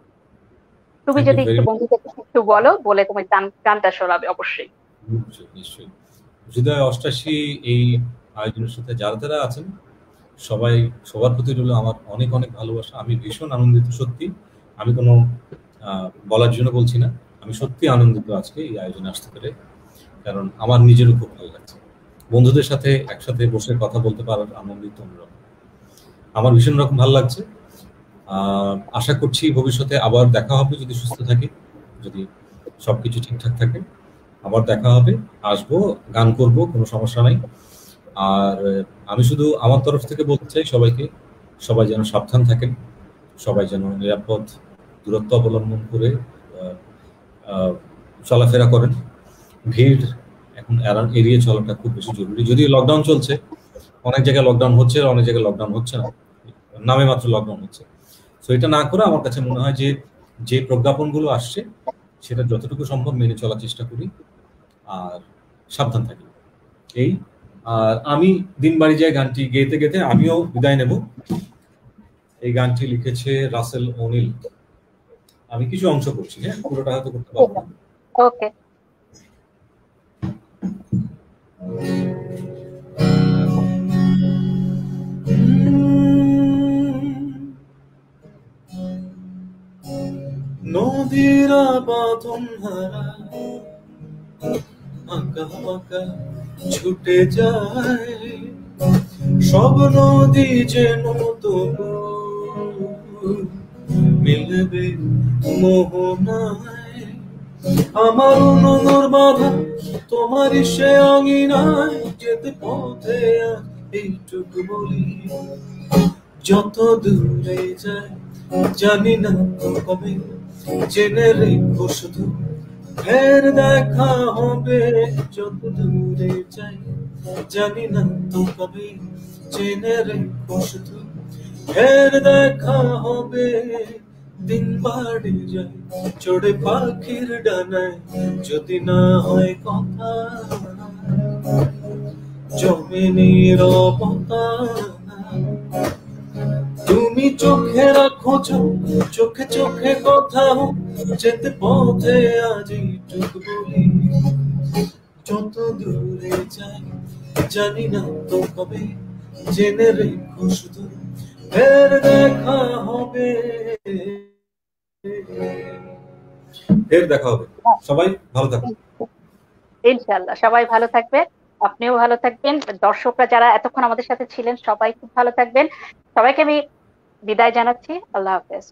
তুমি থ্যাংক ইউ যদি ভেরি একটু মাচ। বন্ধুদের একটু বলো, বলে তোমার গানটা শোনাবে অবশ্যই। নিশ্চয়ই। হৃদয় 88 এই আয়োজনের সাথে যারা যারা আছেন, সবাই, সবার প্রতি রইল আমার অনেক অনেক ভালোবাসা। আমি ভীষণ আনন্দিত, সত্যি। আমি কোনো বলার জন্য বলছি না, আমি সত্যি আনন্দিত আজকে এই আয়োজনে আসতে পেরে, কারণ আমার নিজেরও খুব ভালো লাগছে। বন্ধুদের সাথে একসাথে বসে কথা বলতে পারার আনন্দিত অন্যরকম, আমার ভীষণ রকম ভালো লাগছে। আশা করছি ভবিষ্যতে আবার দেখা হবে, যদি সুস্থ থাকি, যদি সবকিছু ঠিকঠাক থাকে, আবার দেখা হবে, আসবো, গান করব, কোনো সমস্যা নাই। আর আমি শুধু আমার তরফ থেকে বলতে চাই সবাইকে, সবাই যেন সাবধান থাকেন, সবাই যেন নিরাপদ দূরত্ব অবলম্বন করে চলাফেরা করেন। ভিড় এখন এড়িয়ে চলাটা খুব বেশি জরুরি। যদিও লকডাউন চলছে, অনেক জায়গায় লকডাউন হচ্ছে, অনেক জায়গায় লকডাউন হচ্ছে না, নামে মাত্র লকডাউন হচ্ছে। তো এটা না করে আমার কাছে মনে হয় যে যে প্রজ্ঞাপনগুলো আসছে সেটা যতটুকু সম্ভব মেনে চলার চেষ্টা করি আর সাবধান থাকি, এই। আর আমি দিন বাড়ি যায় গানটি গেতে গেতে আমিও বিদায় নেব। এই গানটি লিখেছে রাসেল ওনিল। আমি কিছু অংশ করছি, হ্যাঁ, পুরোটা হয়তো করতে পারবো না। ওকে। নদীরা বাঁধন হারা আঁকা বাঁকা ছুটে যায়, সব নদী যেন তবু মিলবে মোহনায়। আমার উনুনের বাধা তোমারই সে অঙ্গিনায়, যেতে পথে আজ এইটুকু বলি, যত দূরে যায় জানি না তো কবে, জেনে রেখো শুধু ফের দেখা হবে। যত দূরে যাই জানি না তো কবে, জেনে রেখো শুধু ফের দেখা হবে। দিন বাড়ে যায় চড়ে পাখির ডানায়, যদি না হয় কথা জমে নীরবতা। তুমি চোখে রাখো চোখে চোখে কথা, যেতে পথে আজ এইটুকু বলি, যত দূরে যাই জানি না তো কবে, জেনে রেখো শুধু ফের দেখা হবে। ফের দেখা হবে। সবাই ভালো থাকুন। ইনশাআল্লাহ সবাই ভালো থাকবে, আপনিও ভালো থাকবেন। দর্শকরা যারা এতক্ষণ আমাদের সাথে ছিলেন সবাই খুব ভালো থাকবেন। সবাইকে আমি বিদায় জানাচ্ছি। আল্লাহ হাফেজ।